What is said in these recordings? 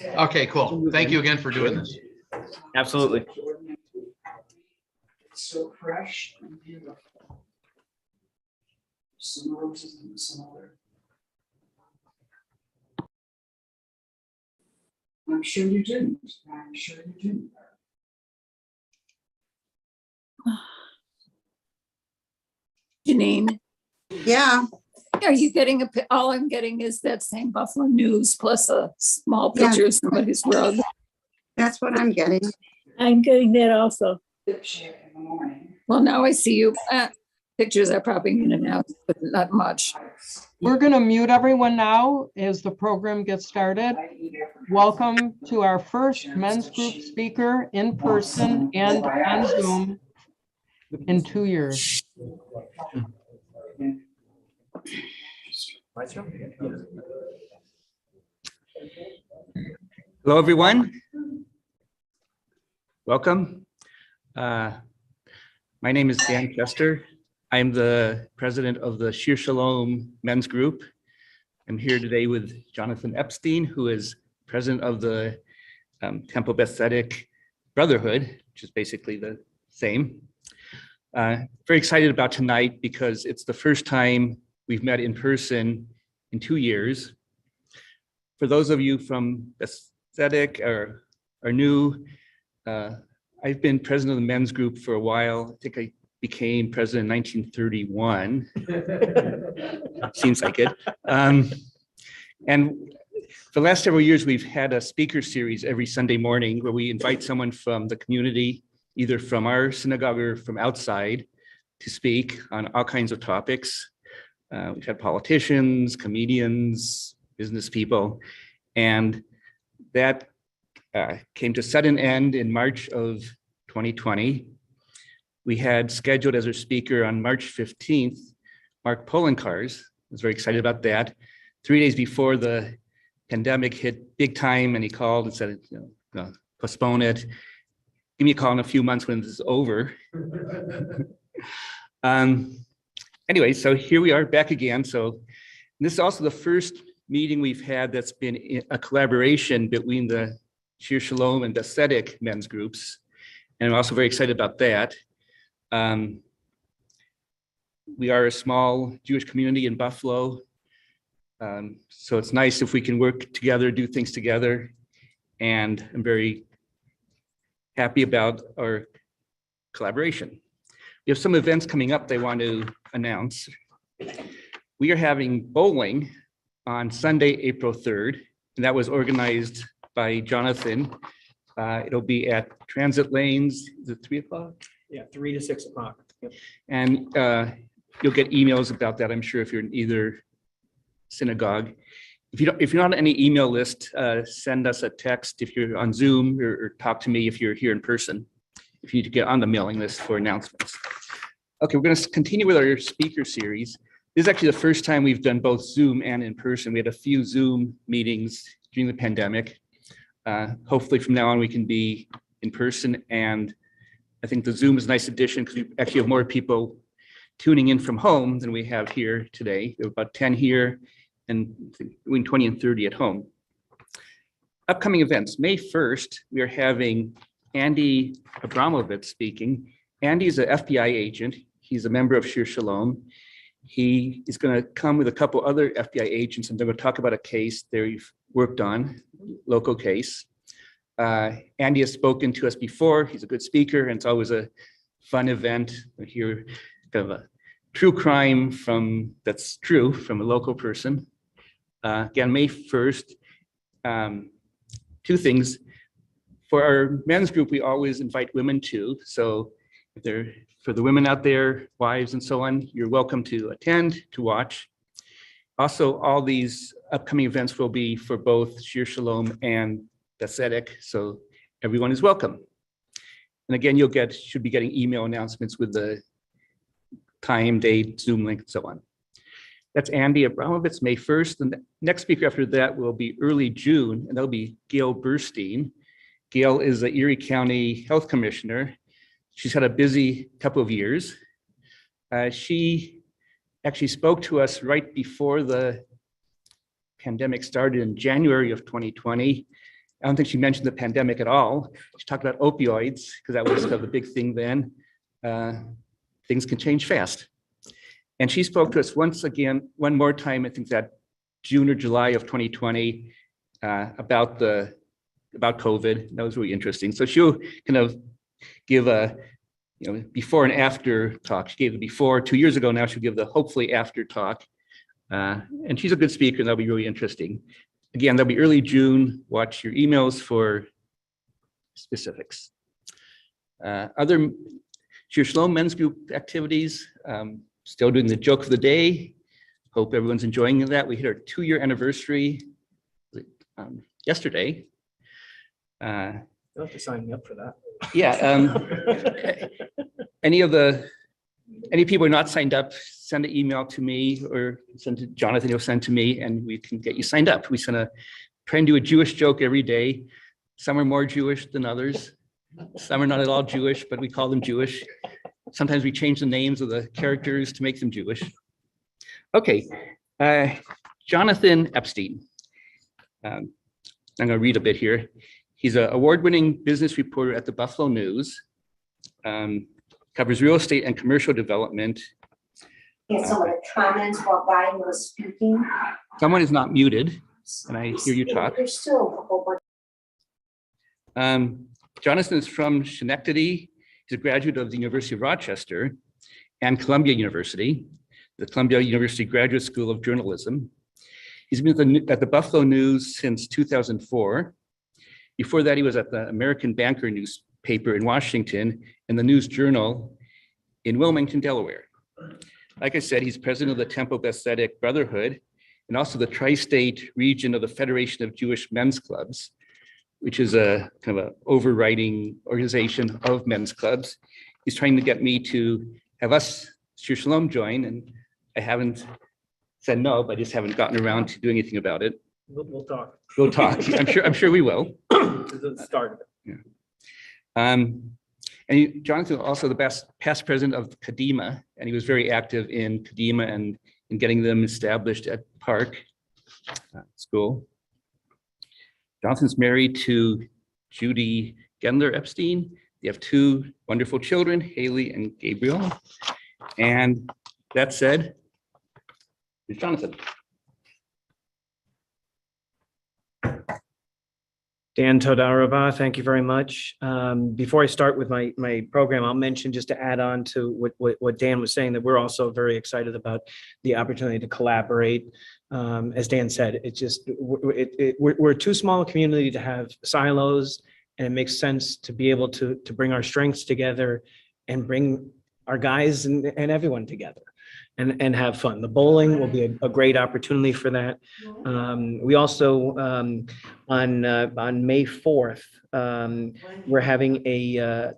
Okay, cool. Thank you again for doing this. Absolutely. It's so fresh and beautiful. Some roses and some other. I'm sure you didn't. I'm sure you didn't. Janine, Yeah, are you getting all I'm getting is that same Buffalo News plus a small Yeah. picture of somebody's rug. that's what I'm getting. I'm getting that also. Dipshit in the morning. Well, now I see you. Pictures are popping in and out, but not much. We're going to mute everyone now as the program gets started. Welcome to our first men's group speaker in person and on Zoom in 2 years. Hello, everyone. Welcome. My name is Dan Chester. I'm the president of the Shir Shalom Men's Group. I'm here today with Jonathan Epstein, who is president of the Temple Beth Tzedek Brotherhood, which is basically the same. Very excited about tonight because it's the first time we've met in person in 2 years. For those of you from Beth Tzedek or are new, I've been president of the men's group for a while. I think I became president in 1931. Seems like it. And for the last several years, we've had a speaker series every Sunday morning where we invite someone from the community, either from our synagogue or from outside, to speak on all kinds of topics. We've had politicians, comedians, business people, and that came to sudden end in March of 2020. We had scheduled as our speaker on March 15th, Mark Polenkars. I was very excited about that. 3 days before the pandemic hit big time, and he called and said, postpone it. Give me a call in a few months when this is over. Anyway, so here we are back again. So this is also the first meeting we've had that's been a collaboration between the Shir Shalom and the Tzedek men's groups. And I'm also very excited about that. We are a small Jewish community in Buffalo. So it's nice if we can work together, do things together. And I'm very happy about our collaboration. We have some events coming up they want to announce. We are having bowling on Sunday, April 3rd, and that was organized by Jonathan. It'll be at Transit Lanes. Is it 3 o'clock? Yeah, 3 to 6 o'clock. Yep. And you'll get emails about that, I'm sure, if you're in either synagogue. If you're not on any email list, send us a text if you're on Zoom, or talk to me if you're here in person, if you need to get on the mailing list for announcements. Okay, we're going to continue with our speaker series. This is actually the first time we've done both Zoom and in person. We had a few Zoom meetings during the pandemic. Hopefully from now on we can be in person, and I think the Zoom is a nice addition because we actually have more people tuning in from home than we have here today. We have about 10 here and between 20 and 30 at home. Upcoming events. May 1st, we are having Andy Abramovitz speaking. Andy is an FBI agent. He's a member of Shir Shalom. He is going to come with a couple other FBI agents, and they're going to talk about a case they've worked on, local case. Andy has spoken to us before. He's a good speaker, and it's always a fun event. We hear kind of a true crime that's true from a local person. Again, May 1st, 2 things. For our men's group, we always invite women too. So if they're, for the women out there, wives and so on, you're welcome to attend, to watch. Also, all these upcoming events will be for both Shir Shalom and the Tzedek, so everyone is welcome. And again, should be getting email announcements with the time, date, Zoom link, and so on. That's Andy Abramovitz, May 1st. And the next speaker after that will be early June, and that'll be Gail Burstein. Gail is the Erie County Health Commissioner. She's had a busy couple of years. She actually spoke to us right before the pandemic started in January of 2020. I don't think she mentioned the pandemic at all. She talked about opioids because that was the big thing then. Things can change fast. And she spoke to us once again, one more time, I think that June or July of 2020, about COVID. That was really interesting. So she'll kind of give a before and after talk. She gave the before 2 years ago. Now she'll give the hopefully after talk. And she's a good speaker, and that'll be really interesting. Again, that'll be early June. Watch your emails for specifics. Other Shalom men's group activities, still doing the joke of the day. Hope everyone's enjoying that. We hit our 2-year anniversary yesterday. You'll have to sign me up for that. Yeah. Any people who are not signed up, send an email to me or send to Jonathan, he'll send to me, and we can get you signed up. We try and do a Jewish joke every day. Some are more Jewish than others. Some are not at all Jewish, but we call them Jewish. Sometimes we change the names of the characters to make them Jewish. Okay, Jonathan Epstein. I'm going to read a bit here. He's an award-winning business reporter at the Buffalo News. Covers real estate and commercial development. Yeah, some of the comments while Biden was speaking. Someone is not muted, and I hear you talk. There's still a whole bunch. Jonathan is from Schenectady. He's a graduate of the University of Rochester and Columbia University, the Columbia University Graduate School of Journalism. He's been at the Buffalo News since 2004. Before that, he was at the American Banker newspaper in Washington and the News Journal in Wilmington, Delaware. Like I said, he's president of the Temple Bethesdic Brotherhood and also the tri-state region of the Federation of Jewish Men's Clubs, which is a kind of an overriding organization of men's clubs. He's trying to get me to have us, Shir Shalom, join, and I haven't said no, but I just haven't gotten around to doing anything about it. We'll talk. We'll talk. I'm sure we will. It's start. Yeah. Jonathan was also the past president of Kadima, and he was very active in Kadima and in getting them established at Park School. Jonathan's married to Judy Gendler Epstein. They have 2 wonderful children, Haley and Gabriel. And that said, here's Jonathan. Dan Todarova, thank you very much. Before I start with my program, I'll mention, just to add on to what Dan was saying, that we're also very excited about the opportunity to collaborate. As Dan said, we're too small a community to have silos, and it makes sense to be able to bring our strengths together and bring our guys and everyone together and have fun. The bowling will be a great opportunity for that. We also, on May 4th, we're having a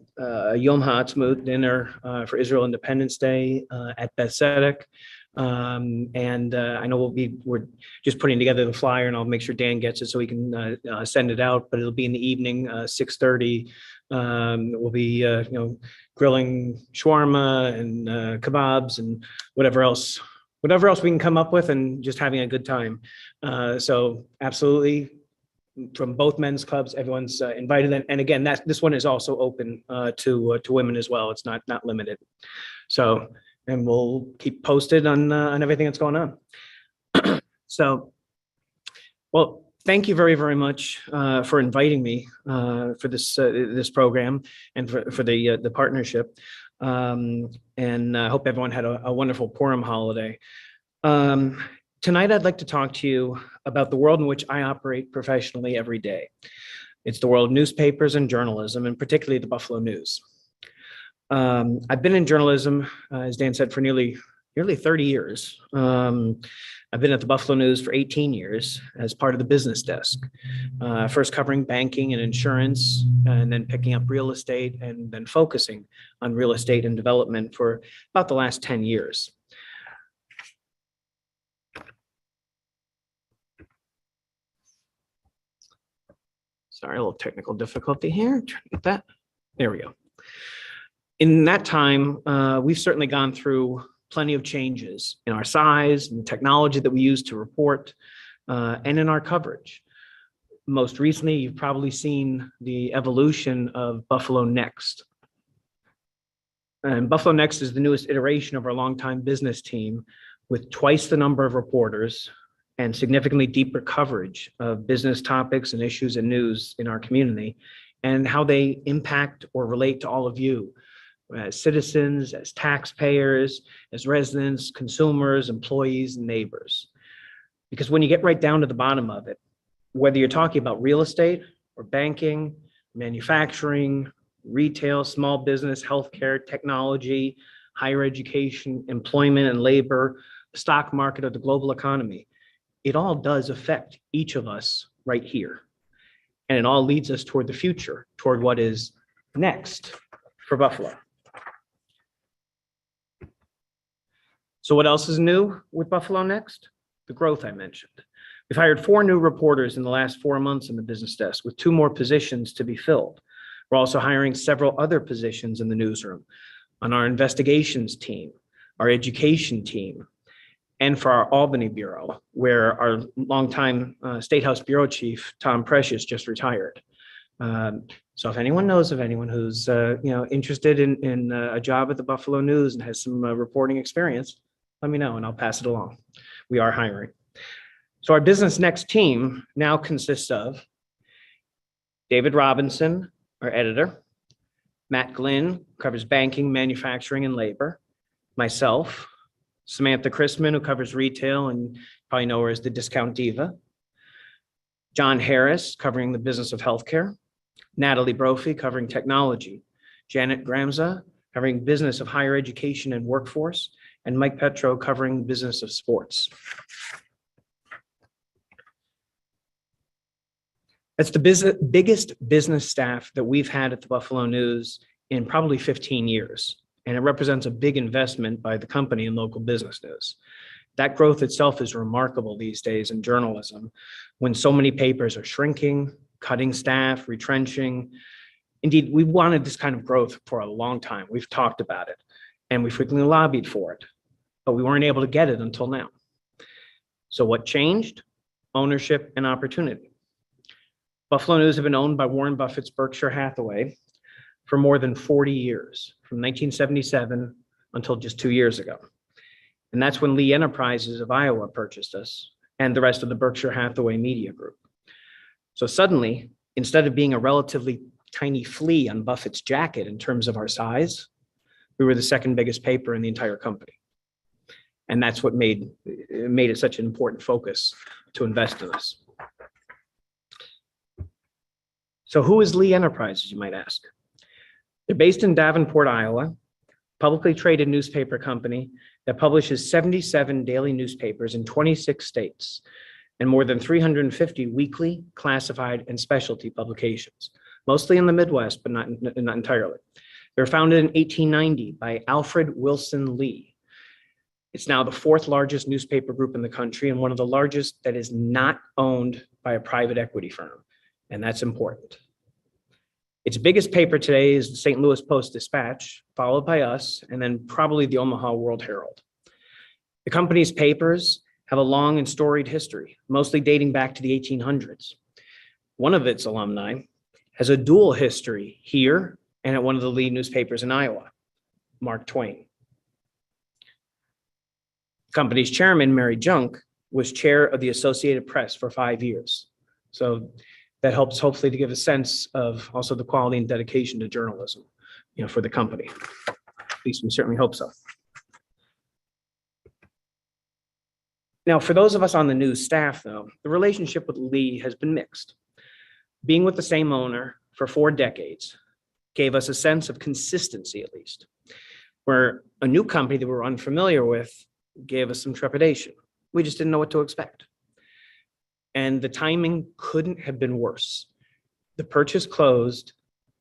Yom HaAtzmaut dinner for Israel Independence Day at Bethesdic. And I know we're just putting together the flyer, and I'll make sure Dan gets it so he can send it out, but it'll be in the evening, 6:30. We'll be grilling shawarma and kebabs and whatever else we can come up with, and just having a good time. So absolutely, from both men's clubs, everyone's invited. And again, this one is also open to women as well. It's not limited. So, and we'll keep posted on everything that's going on. So, well, thank you very, very much for inviting me for this program and for the partnership. And I hope everyone had a wonderful Purim holiday. Tonight, I'd like to talk to you about the world in which I operate professionally every day. It's the world of newspapers and journalism, and particularly the Buffalo News. I've been in journalism, as Dan said, for nearly 30 years. I've been at the Buffalo News for 18 years as part of the business desk, first covering banking and insurance, and then picking up real estate, and then focusing on real estate and development for about the last 10 years. Sorry, a little technical difficulty here. Trying to get that. There we go. In that time, we've certainly gone through plenty of changes in our size and the technology that we use to report, and in our coverage. most recently, you've probably seen the evolution of Buffalo Next. And Buffalo Next is the newest iteration of our longtime business team with twice the number of reporters and significantly deeper coverage of business topics and issues and news in our community and how they impact or relate to all of you as citizens, as taxpayers, as residents, consumers, employees, and neighbors. Because when you get right down to the bottom of it, whether you're talking about real estate or banking, manufacturing, retail, small business, healthcare, technology, higher education, employment and labor, the stock market, or the global economy, it all does affect each of us right here. And it all leads us toward the future, toward what is next for Buffalo. So what else is new with Buffalo Next? The growth I mentioned. We've hired 4 new reporters in the last 4 months in the business desk, with 2 more positions to be filled. We're also hiring several other positions in the newsroom, on our investigations team, our education team, and for our Albany Bureau, where our longtime State House Bureau Chief, Tom Precious, just retired. So if anyone knows of anyone who's interested in a job at the Buffalo News and has some reporting experience, let me know and I'll pass it along. We are hiring. So our Business Next team now consists of David Robinson, our editor, Matt Glynn, covers banking, manufacturing, and labor, myself, Samantha Chrisman, who covers retail and probably know her as the discount diva, John Harris, covering the business of healthcare, Natalie Brophy, covering technology, Janet Gramza, covering business of higher education and workforce, and Mike Petro, covering business of sports. That's the biggest business staff that we've had at the Buffalo News in probably 15 years. And it represents a big investment by the company in local business news. That growth itself is remarkable these days in journalism, when so many papers are shrinking, cutting staff, retrenching. Indeed, we've wanted this kind of growth for a long time. We've talked about it and we frequently lobbied for it, but we weren't able to get it until now. So what changed? Ownership and opportunity. Buffalo News have been owned by Warren Buffett's Berkshire Hathaway for more than 40 years, from 1977 until just 2 years ago. And that's when Lee Enterprises of Iowa purchased us and the rest of the Berkshire Hathaway Media Group. So suddenly, instead of being a relatively tiny flea on Buffett's jacket in terms of our size, we were the second biggest paper in the entire company. And that's what made it such an important focus to invest in us. So who is Lee Enterprises, you might ask? They're based in Davenport, Iowa, publicly traded newspaper company that publishes 77 daily newspapers in 26 states and more than 350 weekly, classified, and specialty publications, mostly in the Midwest, but not entirely. They were founded in 1890 by Alfred Wilson Lee. It's now the 4th largest newspaper group in the country and one of the largest that is not owned by a private equity firm. And that's important. Its biggest paper today is the St. Louis Post-Dispatch, followed by us, and then probably the Omaha World Herald. The company's papers have a long and storied history, mostly dating back to the 1800s. One of its alumni has a dual history here and at one of the lead newspapers in Iowa, Mark Twain. The company's chairman, Mary Junk, was chair of the Associated Press for 5 years. So that helps hopefully to give a sense of also the quality and dedication to journalism, for the company. At least we certainly hope so. Now, for those of us on the news staff, though, the relationship with Lee has been mixed. Being with the same owner for 4 decades gave us a sense of consistency, at least, where a new company that we were unfamiliar with gave us some trepidation. We just didn't know what to expect. And the timing couldn't have been worse. The purchase closed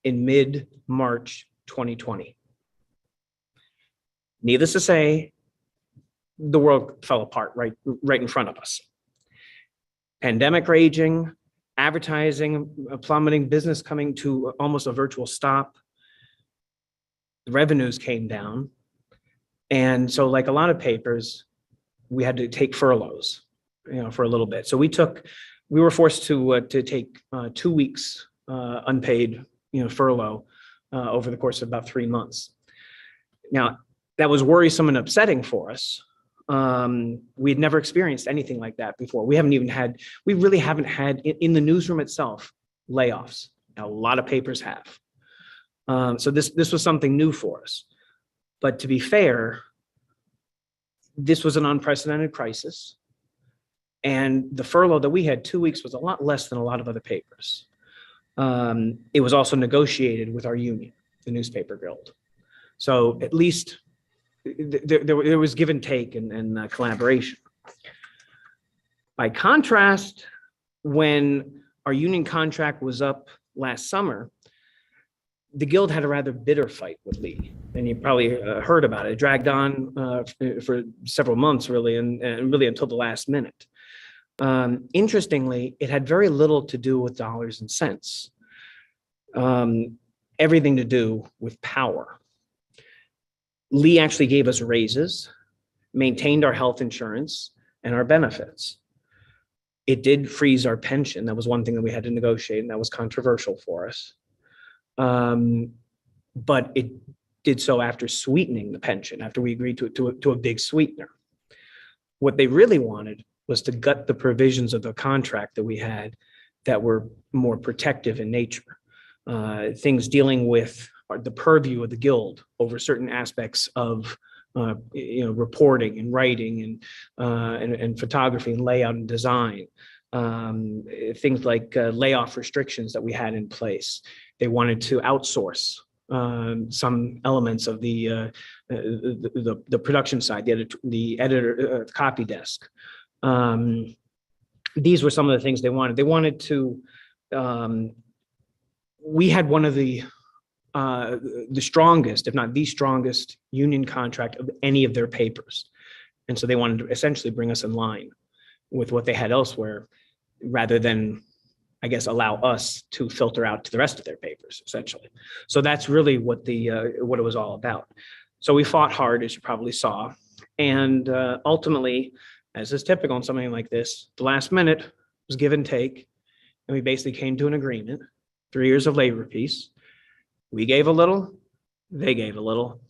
in mid-March 2020. Needless to say, the world fell apart right in front of us. Pandemic raging, advertising plummeting, business coming to almost a virtual stop. The revenues came down. And so like a lot of papers, we had to take furloughs, for a little bit. So we took we were forced to take 2 weeks unpaid, furlough over the course of about 3 months. Now, that was worrisome and upsetting for us. We had never experienced anything like that before. We really haven't had in the newsroom itself layoffs. Now, a lot of papers have. So this was something new for us. But to be fair, this was an unprecedented crisis. And the furlough that we had 2 weeks was a lot less than a lot of other papers. It was also negotiated with our union, the Newspaper Guild. So at least there was give and take and collaboration. By contrast, when our union contract was up last summer, the Guild had a rather bitter fight with Lee, and you probably heard about it. It dragged on for several months, really, and really until the last minute. Interestingly, it had very little to do with dollars and cents, everything to do with power. Lee actually gave us raises, maintained our health insurance and our benefits. It did freeze our pension. That was one thing that we had to negotiate, and that was controversial for us. But it did so after sweetening the pension, after we agreed to a big sweetener. What they really wanted was to gut the provisions of the contract that we had that were more protective in nature. Things dealing with the purview of the Guild over certain aspects of reporting and writing and photography and layout and design. Things like layoff restrictions that we had in place. They wanted to outsource some elements of the production side, the editor, copy desk. These were some of the things they wanted. They wanted to. We had one of the strongest, if not the strongest, union contract of any of their papers, and so they wanted to essentially bring us in line with what they had elsewhere, rather than, I guess, allow us to filter out to the rest of their papers, essentially. So that's really what it was all about. So we fought hard, as you probably saw, and ultimately, as is typical in something like this, the last minute was give and take, and we basically came to an agreement. 3 years of labor peace. We gave a little, they gave a little,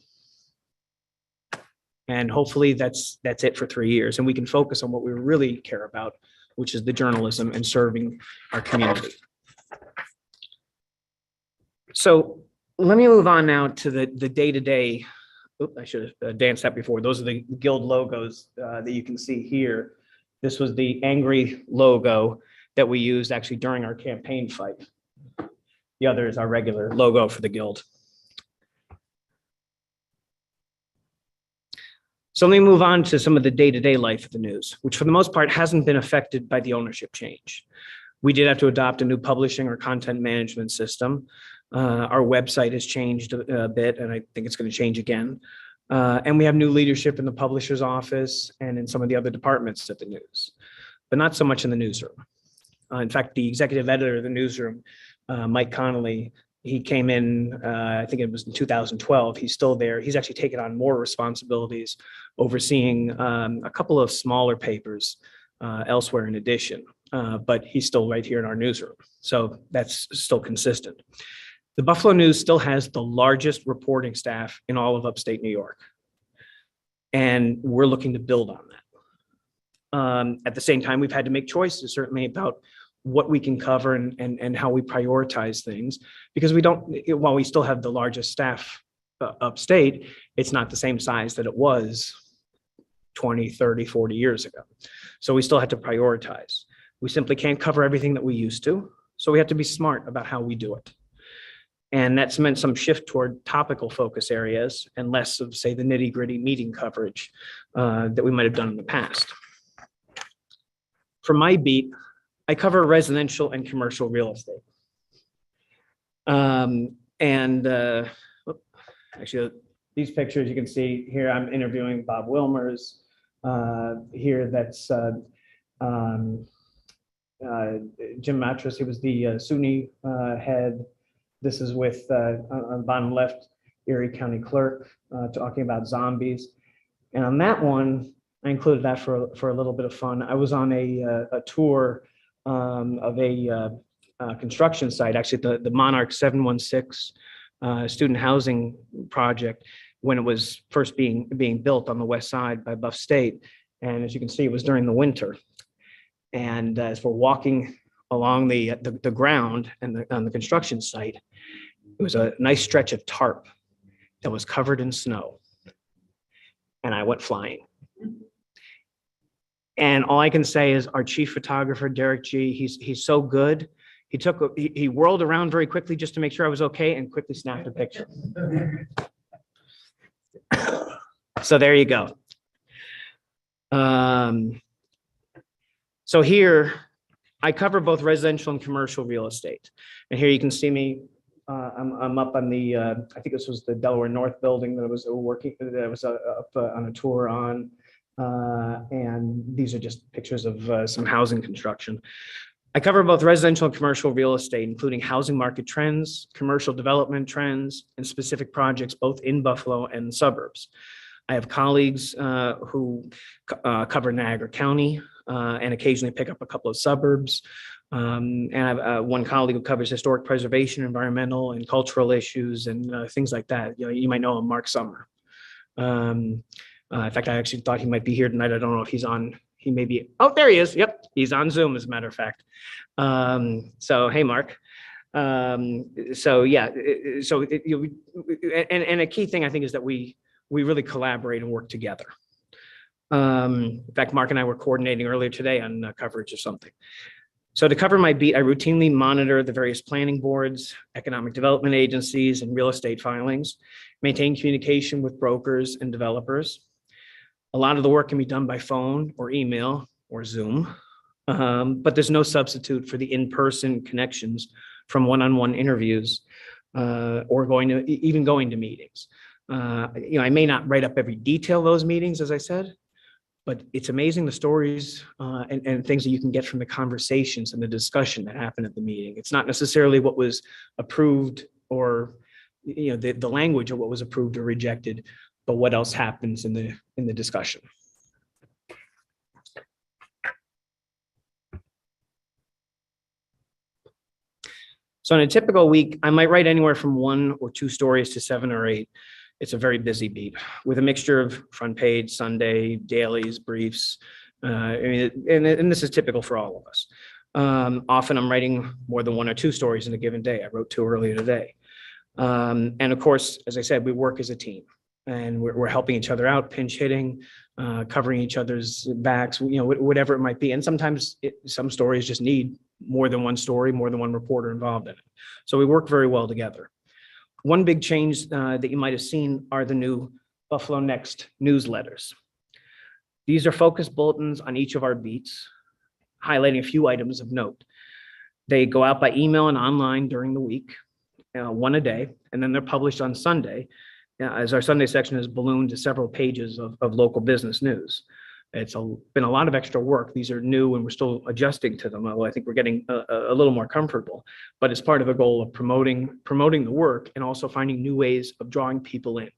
and hopefully that's it for 3 years, and we can focus on what we really care about, which is the journalism and serving our community. So let me move on now to the day-to-day. I should have danced that before. Those are the Guild logos that you can see here. This was the angry logo that we used actually during our campaign fight. The other is our regular logo for the Guild. So let me move on to some of the day-to-day life of the news, which for the most part hasn't been affected by the ownership change. We did have to adopt a new publishing or content management system. Our website has changed a bit, and I think it's going to change again. And we have new leadership in the publisher's office and in some of the other departments at the news, but not so much in the newsroom. In fact, the executive editor of the newsroom, Mike Connolly, he came in, I think it was in 2012. He's still there. He's actually taken on more responsibilities, overseeing a couple of smaller papers elsewhere in addition, but he's still right here in our newsroom. So that's still consistent. The Buffalo News still has the largest reporting staff in all of upstate New York, and we're looking to build on that. At the same time, we've had to make choices, certainly, about what we can cover and how we prioritize things, because while we still have the largest staff upstate, it's not the same size that it was 20, 30, 40 years ago. So we still had to prioritize. We simply can't cover everything that we used to. So we have to be smart about how we do it. And that's meant some shift toward topical focus areas and less of, say, the nitty-gritty meeting coverage that we might have done in the past. For my beat, I cover residential and commercial real estate. Actually, these pictures you can see here, I'm interviewing Bob Wilmers. Here, that's Jim Mattress. He was the SUNY head. This is with, on the bottom left, Erie County Clerk, talking about zombies. And on that one, I included that for a little bit of fun. I was on a tour of a construction site, actually the Monarch 716 student housing project, when it was first being built on the west side by Buff State. And as you can see, it was during the winter. And as we're walking along the ground and on the construction site, it was a nice stretch of tarp that was covered in snow. And I went flying. And all I can say is our chief photographer, Derek G, he's so good. He whirled around very quickly just to make sure I was okay and quickly snapped a picture. So there you go. So here I cover both residential and commercial real estate. And here you can see me. I'm up on the, I think this was the Delaware North building that I was up on a tour on. And these are just pictures of some housing construction. I cover both residential and commercial real estate, including housing market trends, commercial development trends, and specific projects both in Buffalo and the suburbs. I have colleagues who cover Niagara County and occasionally pick up a couple of suburbs. And I have one colleague who covers historic preservation, environmental and cultural issues and things like that. You might know him, Mark Summer. In fact, I actually thought he might be here tonight. I don't know if he's on. He may be. Oh, there he is. Yep, he's on Zoom, as a matter of fact. So, hey, Mark. So yeah. So and a key thing I think is that we really collaborate and work together. In fact, Mark and I were coordinating earlier today on coverage of something. So to cover my beat, I routinely monitor the various planning boards, economic development agencies, and real estate filings, maintain communication with brokers and developers. A lot of the work can be done by phone or email or Zoom, but there's no substitute for the in-person connections from one-on-one interviews or even going to meetings. I may not write up every detail of those meetings, as I said, but it's amazing the stories and things that you can get from the conversations and the discussion that happened at the meeting. It's not necessarily what was approved or the language of what was approved or rejected, but what else happens in the discussion. So in a typical week, I might write anywhere from 1 or 2 stories to 7 or 8. It's a very busy beat with a mixture of front page, Sunday, dailies, briefs. And this is typical for all of us. Often I'm writing more than 1 or 2 stories in a given day. I wrote 2 earlier today. And of course, as I said, we work as a team and we're helping each other out, pinch hitting, covering each other's backs, whatever it might be. And sometimes some stories just need more than 1 story, more than 1 reporter involved in it. So we work very well together. One big change that you might have seen are the new Buffalo Next newsletters. These are focused bulletins on each of our beats, highlighting a few items of note. They go out by email and online during the week, 1 a day, and then they're published on Sunday, as our Sunday section has ballooned to several pages of local business news. It's been a lot of extra work. These are new and we're still adjusting to them, although I think we're getting a little more comfortable. But it's part of the goal of promoting the work and also finding new ways of drawing people in.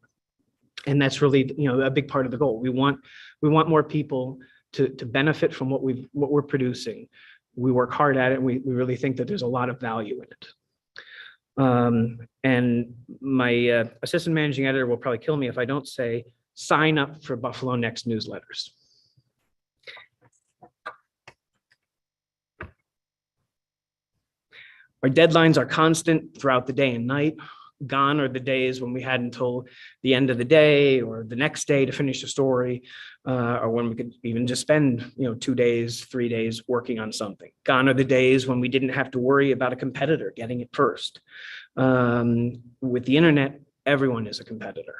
And that's really a big part of the goal. We want more people to benefit from what we're producing. We work hard at it and we really think that there's a lot of value in it. And my assistant managing editor will probably kill me if I don't say, sign up for Buffalo Next newsletters. Our deadlines are constant throughout the day and night. Gone are the days when we had until the end of the day or the next day to finish a story, or when we could even just spend 2 days, 3 days working on something. Gone are the days when we didn't have to worry about a competitor getting it first. With the internet, everyone is a competitor.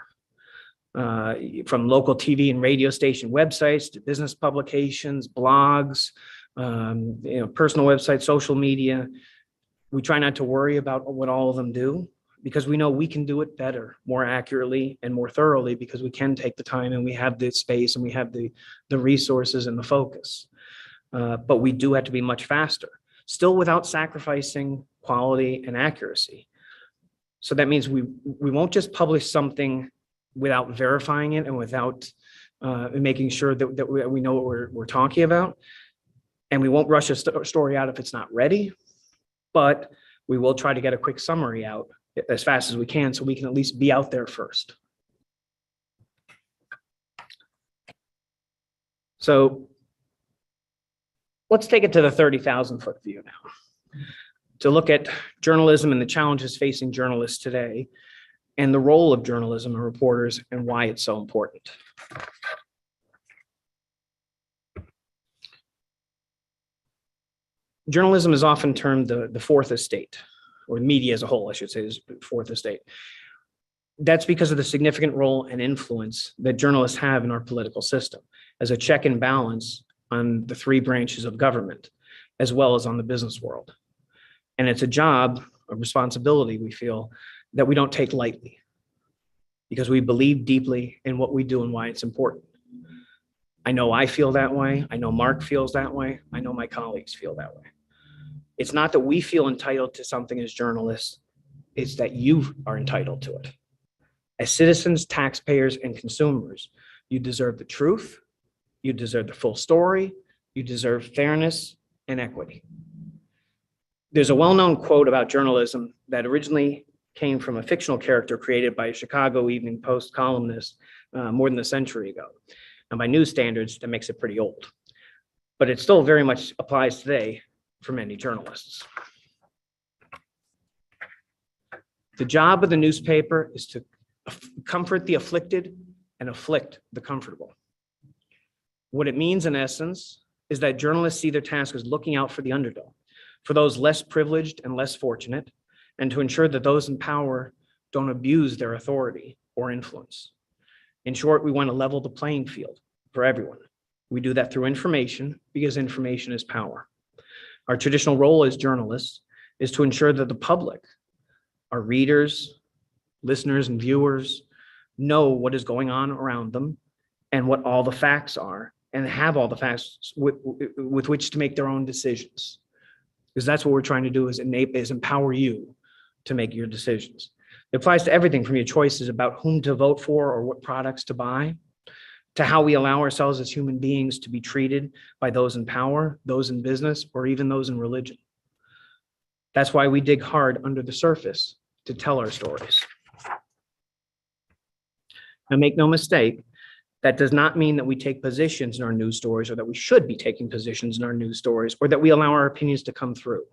From local TV and radio station websites to business publications, blogs, personal websites, social media. We try not to worry about what all of them do because we know we can do it better, more accurately and more thoroughly because we can take the time and we have the space and we have the resources and the focus. But we do have to be much faster, still without sacrificing quality and accuracy. So that means we won't just publish something without verifying it and without making sure that we know what we're talking about. And we won't rush a story out if it's not ready, but we will try to get a quick summary out as fast as we can so we can at least be out there first. So let's take it to the 30,000-foot view now to look at journalism and the challenges facing journalists today and the role of journalism and reporters and why it's so important. Journalism is often termed the fourth estate, or media as a whole, I should say, is fourth estate. That's because of the significant role and influence that journalists have in our political system as a check and balance on the three branches of government, as well as on the business world. And it's a job, a responsibility, we feel, that we don't take lightly because we believe deeply in what we do and why it's important. I know I feel that way. I know Mark feels that way. I know my colleagues feel that way. It's not that we feel entitled to something as journalists, it's that you are entitled to it. As citizens, taxpayers, and consumers, you deserve the truth, you deserve the full story, you deserve fairness and equity. There's a well-known quote about journalism that originally came from a fictional character created by a Chicago Evening Post columnist more than a century ago. And by news standards, that makes it pretty old. But it still very much applies today for many journalists. The job of the newspaper is to comfort the afflicted and afflict the comfortable. What it means, in essence, is that journalists see their task as looking out for the underdog, for those less privileged and less fortunate, and to ensure that those in power don't abuse their authority or influence. In short, we want to level the playing field for everyone. We do that through information because information is power. Our traditional role as journalists is to ensure that the public, our readers, listeners, and viewers know what is going on around them and what all the facts are and have all the facts with which to make their own decisions. Because that's what we're trying to do is empower you to make your decisions. It applies to everything from your choices about whom to vote for or what products to buy, to how we allow ourselves as human beings to be treated by those in power, those in business, or even those in religion. That's why we dig hard under the surface to tell our stories. Now, make no mistake, that does not mean that we take positions in our news stories or that we should be taking positions in our news stories or that we allow our opinions to come through.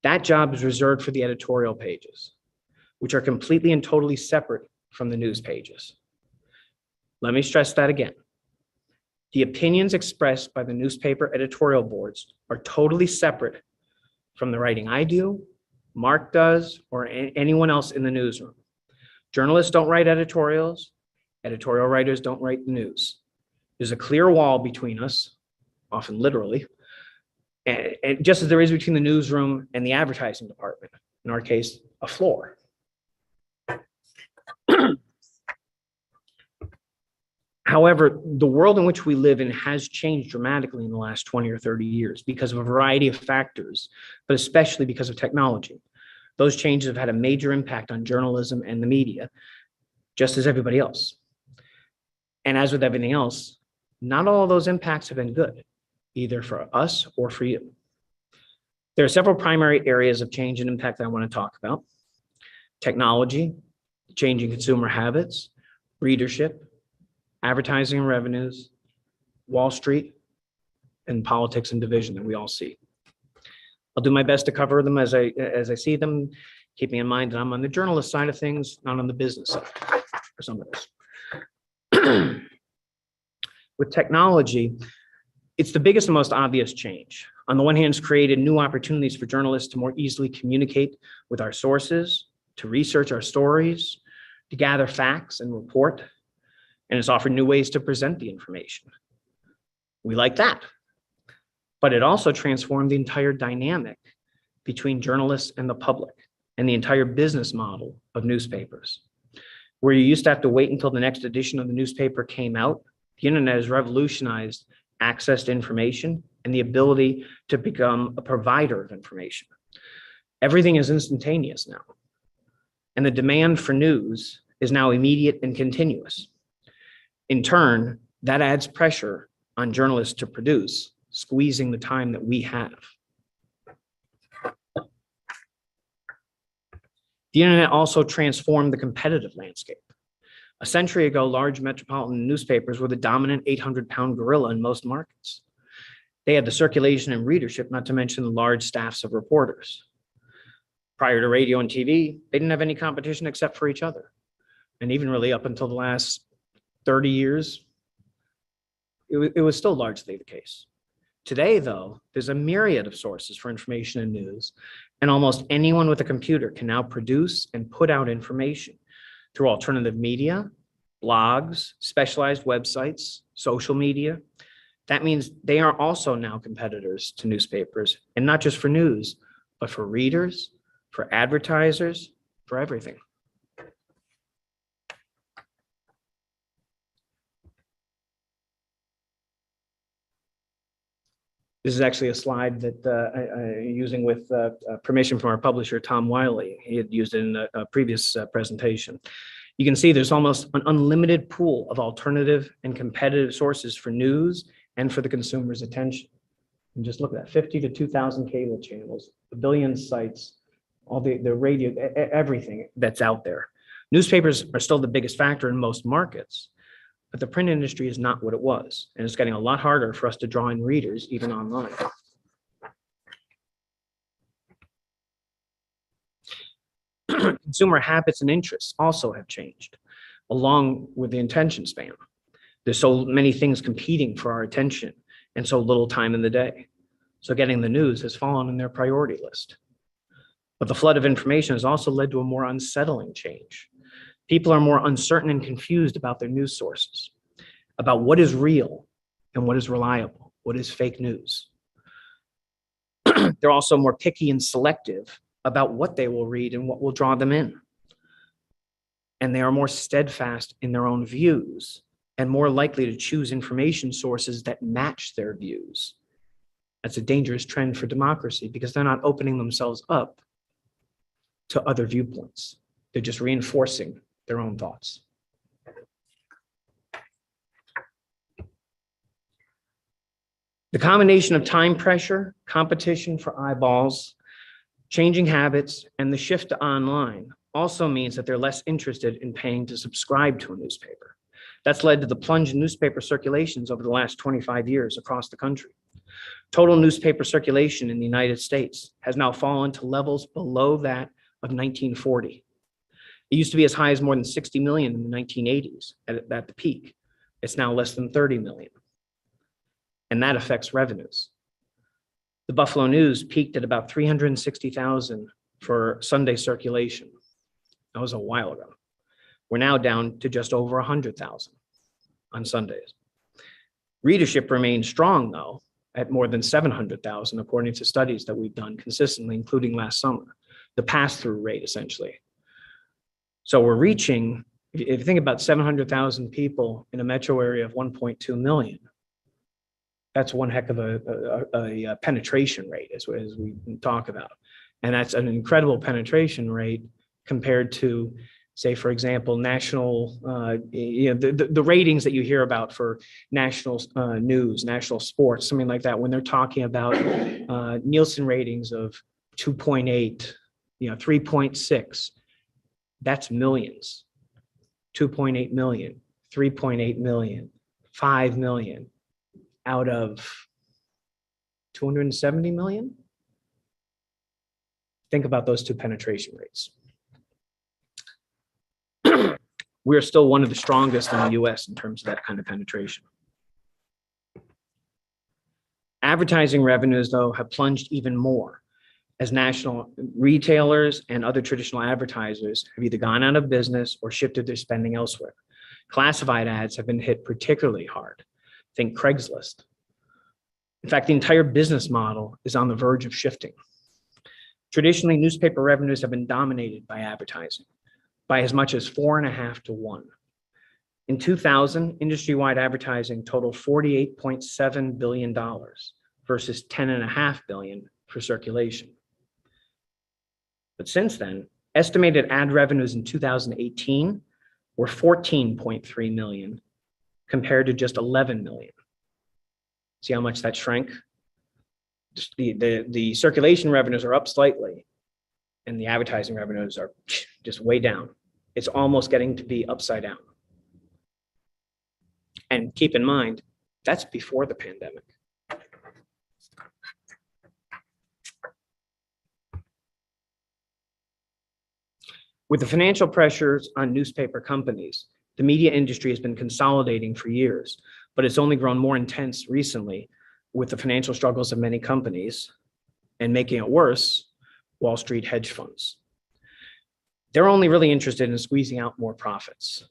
That job is reserved for the editorial pages, which are completely and totally separate from the news pages. Let me stress that again. The opinions expressed by the newspaper editorial boards are totally separate from the writing I do, Mark does, or anyone else in the newsroom. Journalists don't write editorials. Editorial writers don't write the news. There's a clear wall between us, often literally, and just as there is between the newsroom and the advertising department, in our case, a floor. However, the world in which we live in has changed dramatically in the last 20 or 30 years because of a variety of factors, but especially because of technology. Those changes have had a major impact on journalism and the media, just as everybody else. And as with everything else, not all of those impacts have been good, either for us or for you. There are several primary areas of change and impact that I want to talk about: technology, changing consumer habits, readership, advertising and revenues, Wall Street, and politics and division that we all see. I'll do my best to cover them as I see them, keeping in mind that I'm on the journalist side of things, not on the business side for some of this. With technology, it's the biggest and most obvious change. On the one hand, it's created new opportunities for journalists to more easily communicate with our sources, to research our stories, to gather facts and report, and it's offered new ways to present the information. We like that. But it also transformed the entire dynamic between journalists and the public and the entire business model of newspapers. Where you used to have to wait until the next edition of the newspaper came out, the internet has revolutionized access to information and the ability to become a provider of information. Everything is instantaneous now. And the demand for news is now immediate and continuous. In turn, that adds pressure on journalists to produce squeezing the time that we have. The internet also transformed the competitive landscape. A century ago, large metropolitan newspapers were the dominant 800-pound gorilla in most markets. They had the circulation and readership, not to mention the large staffs of reporters. Prior to radio and TV, they didn't have any competition except for each other. And even really up until the last 30 years, it was still largely the case. Today, though, there's a myriad of sources for information and news, and almost anyone with a computer can now produce and put out information through alternative media, blogs, specialized websites, social media. That means they are also now competitors to newspapers, and not just for news, but for readers, for advertisers, for everything. This is actually a slide that I'm using with permission from our publisher, Tom Wiley. He had used it in a previous presentation. You can see there's almost an unlimited pool of alternative and competitive sources for news and for the consumer's attention. And just look at that, 50 to 2,000 cable channels, a billion sites, all the radio, everything that's out there. Newspapers are still the biggest factor in most markets, but the print industry is not what it was, and it's getting a lot harder for us to draw in readers, even online. Consumer habits and interests also have changed, along with the attention span. There's so many things competing for our attention and so little time in the day. So getting the news has fallen in their priority list. But the flood of information has also led to a more unsettling change. People are more uncertain and confused about their news sources, about what is real and what is reliable, what is fake news. They're also more picky and selective about what they will read and what will draw them in. And they are more steadfast in their own views and more likely to choose information sources that match their views. That's a dangerous trend for democracy because they're not opening themselves up to other viewpoints. They're just reinforcing their own thoughts. The combination of time pressure, competition for eyeballs, changing habits, and the shift to online also means that they're less interested in paying to subscribe to a newspaper. That's led to the plunge in newspaper circulations over the last 25 years across the country. Total newspaper circulation in the United States has now fallen to levels below that of 1940. It used to be as high as more than 60 million in the 1980s at the peak. It's now less than 30 million. And that affects revenues. The Buffalo News peaked at about 360,000 for Sunday circulation. That was a while ago. We're now down to just over 100,000 on Sundays. Readership remains strong, though, at more than 700,000, according to studies that we've done consistently, including last summer, the pass-through rate, essentially. So we're reaching, if you think about 700,000 people in a metro area of 1.2 million, that's one heck of a penetration rate, as we talk about. And that's an incredible penetration rate compared to, say, for example, national, the ratings that you hear about for national news, national sports, something like that, when they're talking about Nielsen ratings of 2.8, 3.6, that's millions. 2.8 million, 3.8 million, 5 million out of 270 million. Think about those two penetration rates. We're still one of the strongest in the US in terms of that kind of penetration. Advertising revenues, though, have plunged even more as national retailers and other traditional advertisers have either gone out of business or shifted their spending elsewhere. Classified ads have been hit particularly hard. Think Craigslist. In fact, the entire business model is on the verge of shifting. Traditionally, newspaper revenues have been dominated by advertising by as much as 4.5 to 1. In 2000, industry-wide advertising totaled $48.7 billion versus $10.5 billion for circulation. But since then, estimated ad revenues in 2018 were 14.3 million compared to just 11 million. See how much that shrank? Just the circulation revenues are up slightly, and the advertising revenues are just way down. It's almost getting to be upside down. And keep in mind, that's before the pandemic. With the financial pressures on newspaper companies, the media industry has been consolidating for years, but it's only grown more intense recently with the financial struggles of many companies, and making it worse, Wall Street hedge funds. They're only really interested in squeezing out more profits,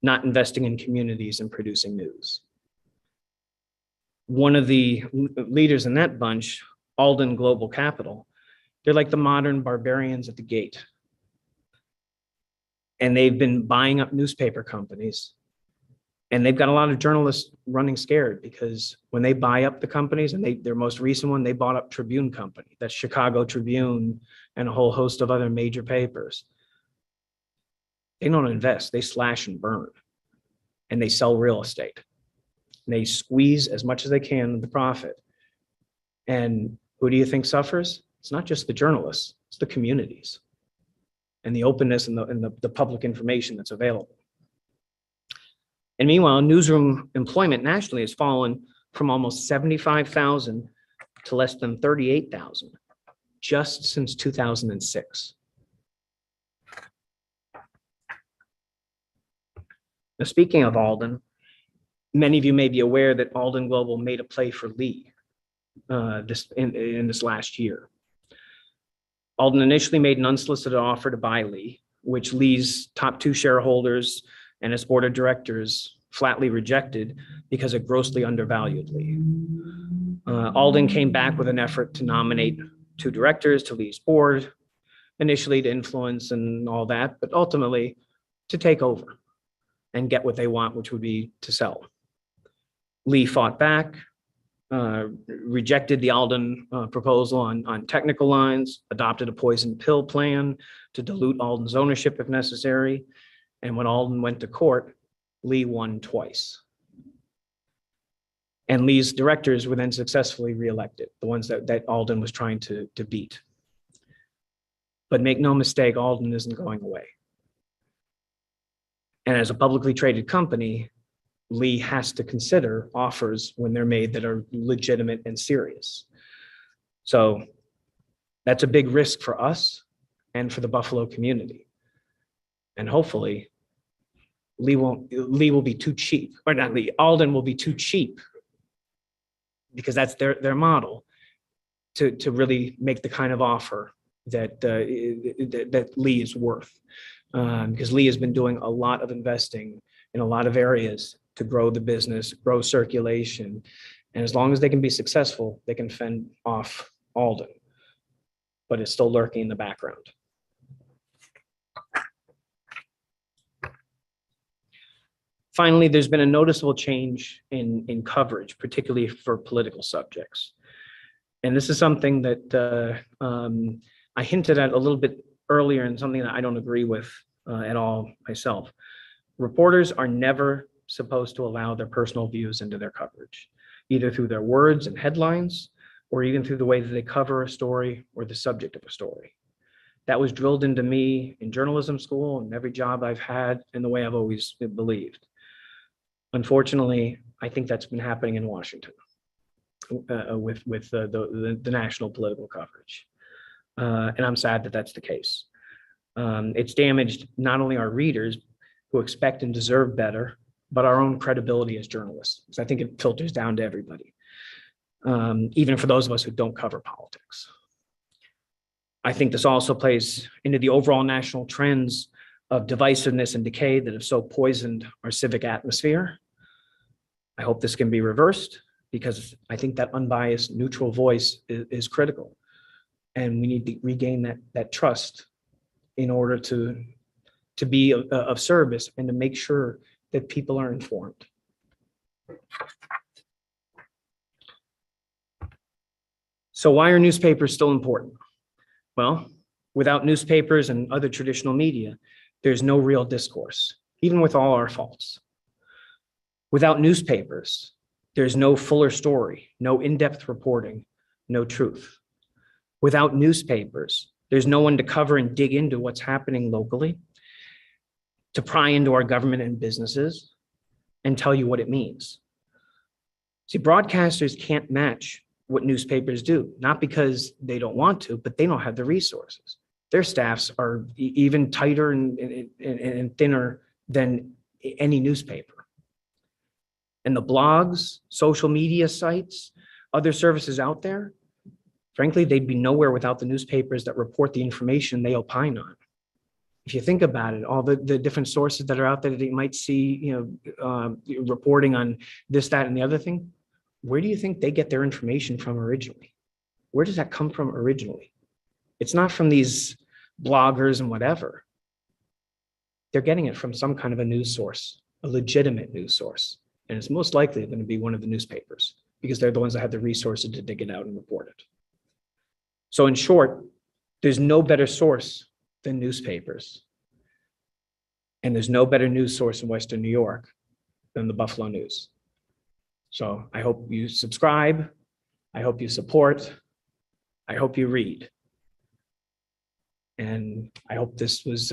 not investing in communities and producing news. One of the leaders in that bunch, Alden Global Capital, they're like the modern barbarians at the gate. And they've been buying up newspaper companies. And they've got a lot of journalists running scared, because when they buy up the companies, and their most recent one, they bought up Tribune Company, that's Chicago Tribune and a whole host of other major papers. They don't invest, they slash and burn, and they sell real estate. And they squeeze as much as they can of the profit. And who do you think suffers? It's not just the journalists, it's the communities and the openness and the public information that's available. And meanwhile, newsroom employment nationally has fallen from almost 75,000 to less than 38,000 just since 2006. Now, speaking of Alden, many of you may be aware that Alden Global made a play for Lee in this last year. Alden initially made an unsolicited offer to buy Lee, which Lee's top two shareholders and its board of directors flatly rejected because it grossly undervalued Lee. Alden came back with an effort to nominate two directors to Lee's board, initially to influence and all that, but ultimately to take over and get what they want, which would be to sell. Lee fought back, rejected the Alden proposal on technical lines, adopted a poison pill plan to dilute Alden's ownership if necessary. And when Alden went to court, Lee won twice. And Lee's directors were then successfully reelected, the ones that Alden was trying to beat. But make no mistake, Alden isn't going away. And as a publicly traded company, Lee has to consider offers when they're made that are legitimate and serious. So that's a big risk for us and for the Buffalo community. And hopefully Lee will be too cheap, or not Lee, Alden will be too cheap, because that's their model, to really make the kind of offer that Lee is worth. Because Lee has been doing a lot of investing in a lot of areas to grow the business, grow circulation. And as long as they can be successful, they can fend off Alden, but it's still lurking in the background. Finally, there's been a noticeable change in coverage, particularly for political subjects. And this is something that I hinted at a little bit earlier, and something that I don't agree with at all myself. Reporters are never supposed to allow their personal views into their coverage, either through their words and headlines, or even through the way that they cover a story or the subject of a story. That was drilled into me in journalism school and every job I've had, and the way I've always believed. Unfortunately, I think that's been happening in Washington with the national political coverage. And I'm sad that that's the case. It's damaged not only our readers, who expect and deserve better, but our own credibility as journalists. Because I think it filters down to everybody, even for those of us who don't cover politics. I think this also plays into the overall national trends of divisiveness and decay that have so poisoned our civic atmosphere. I hope this can be reversed, because I think that unbiased, neutral voice is critical. And we need to regain that trust in order to be of service and to make sure that people are informed. So why are newspapers still important? Well, without newspapers and other traditional media, there's no real discourse, even with all our faults. Without newspapers, there's no fuller story, no in-depth reporting, no truth. Without newspapers, there's no one to cover and dig into what's happening locally, to pry into our government and businesses and tell you what it means. See, broadcasters can't match what newspapers do, not because they don't want to, but they don't have the resources. Their staffs are even tighter and thinner than any newspaper. And the blogs, social media sites, other services out there, frankly, they'd be nowhere without the newspapers that report the information they opine on. If you think about it, all the different sources that are out there that you might see, reporting on this, that, and the other thing, where do you think they get their information from originally? Where does that come from originally? It's not from these bloggers and whatever. They're getting it from some kind of a news source, a legitimate news source. And it's most likely going to be one of the newspapers because they're the ones that have the resources to dig it out and report it. So in short, there's no better source than newspapers. And there's no better news source in Western New York than the Buffalo News. So I hope you subscribe. I hope you support. I hope you read. And I hope this was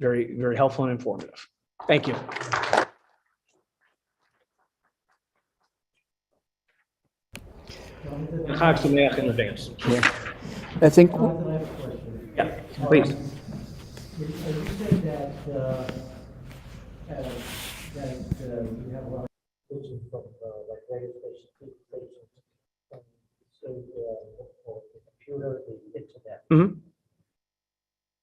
very, very helpful and informative. Thank you. In advance. I think, Yeah, please. You say that you have a lot of issues from like radio stations, TV stations, from say the computer, the internet. Mhm.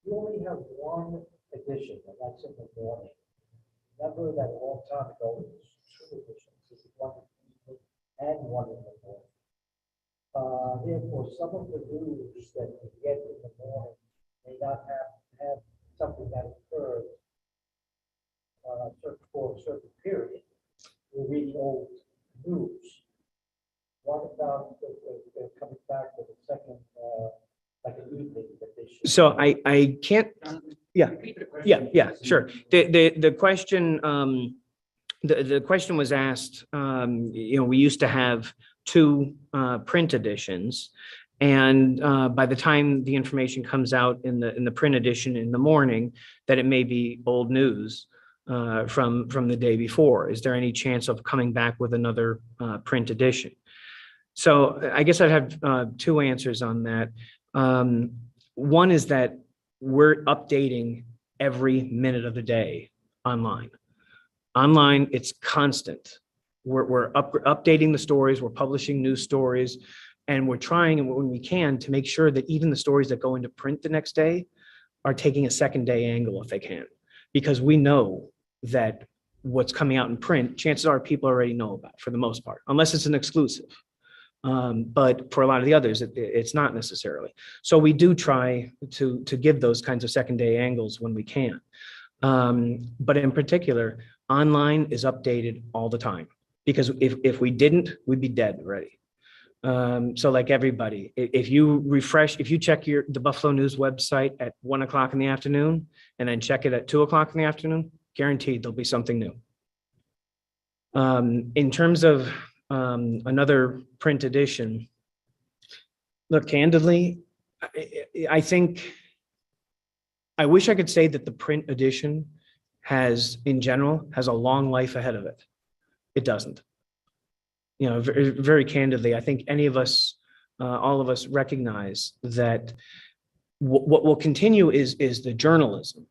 You only have one edition, and that's in the morning. Remember that a long time ago, it was two editions, it's one in the evening and one in the morning. Therefore, some of the news that you get in the morning may not have something that occurred for a certain period. You're reading old news. What about coming back with a second, like an evening edition? So I can't, yeah, sure. The question, the question was asked, we used to have two print editions. And by the time the information comes out in the print edition in the morning, that it may be old news from the day before. Is there any chance of coming back with another print edition? So I guess I'd have two answers on that. One is that we're updating every minute of the day online. Online, it's constant. We're updating the stories, we're publishing new stories, and we're trying when we can to make sure that even the stories that go into print the next day are taking a second day angle if they can, because we know that what's coming out in print, chances are people already know about for the most part, unless it's an exclusive. But for a lot of the others, it's not necessarily. So we do try to give those kinds of second day angles when we can. But in particular, online is updated all the time, because if we didn't, we'd be dead already. So like everybody, if you check the Buffalo News website at 1 o'clock in the afternoon and then check it at 2 o'clock in the afternoon, guaranteed there'll be something new. In terms of another print edition, look, candidly, I think, I wish I could say that the print edition in general, has a long life ahead of it. It doesn't. Very, very candidly, I think any of us, all of us recognize that what will continue is the journalism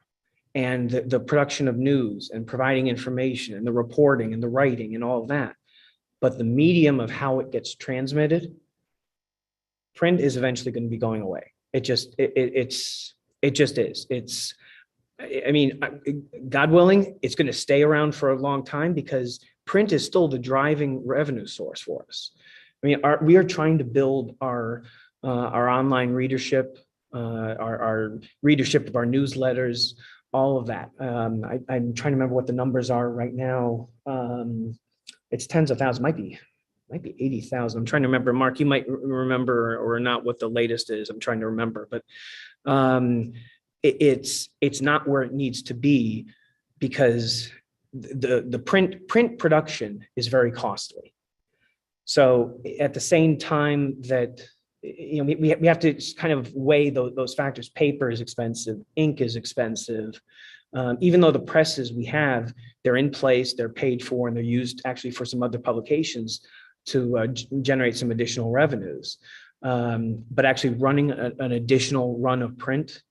and the production of news and providing information and the reporting and the writing and all of that. But the medium of how it gets transmitted, print is eventually going to be going away. It just is. God willing, it's going to stay around for a long time because print is still the driving revenue source for us. We are trying to build our online readership, our readership of our newsletters, all of that. I'm trying to remember what the numbers are right now. It's tens of thousands, might be 80,000. I'm trying to remember. Mark, you might remember or not what the latest is. I'm trying to remember, but it's not where it needs to be because the print production is very costly. So at the same time that, we have to just kind of weigh those factors. Paper is expensive, ink is expensive. Even though the presses we have, they're in place, they're paid for, and they're used actually for some other publications to generate some additional revenues. But actually running an additional run of print,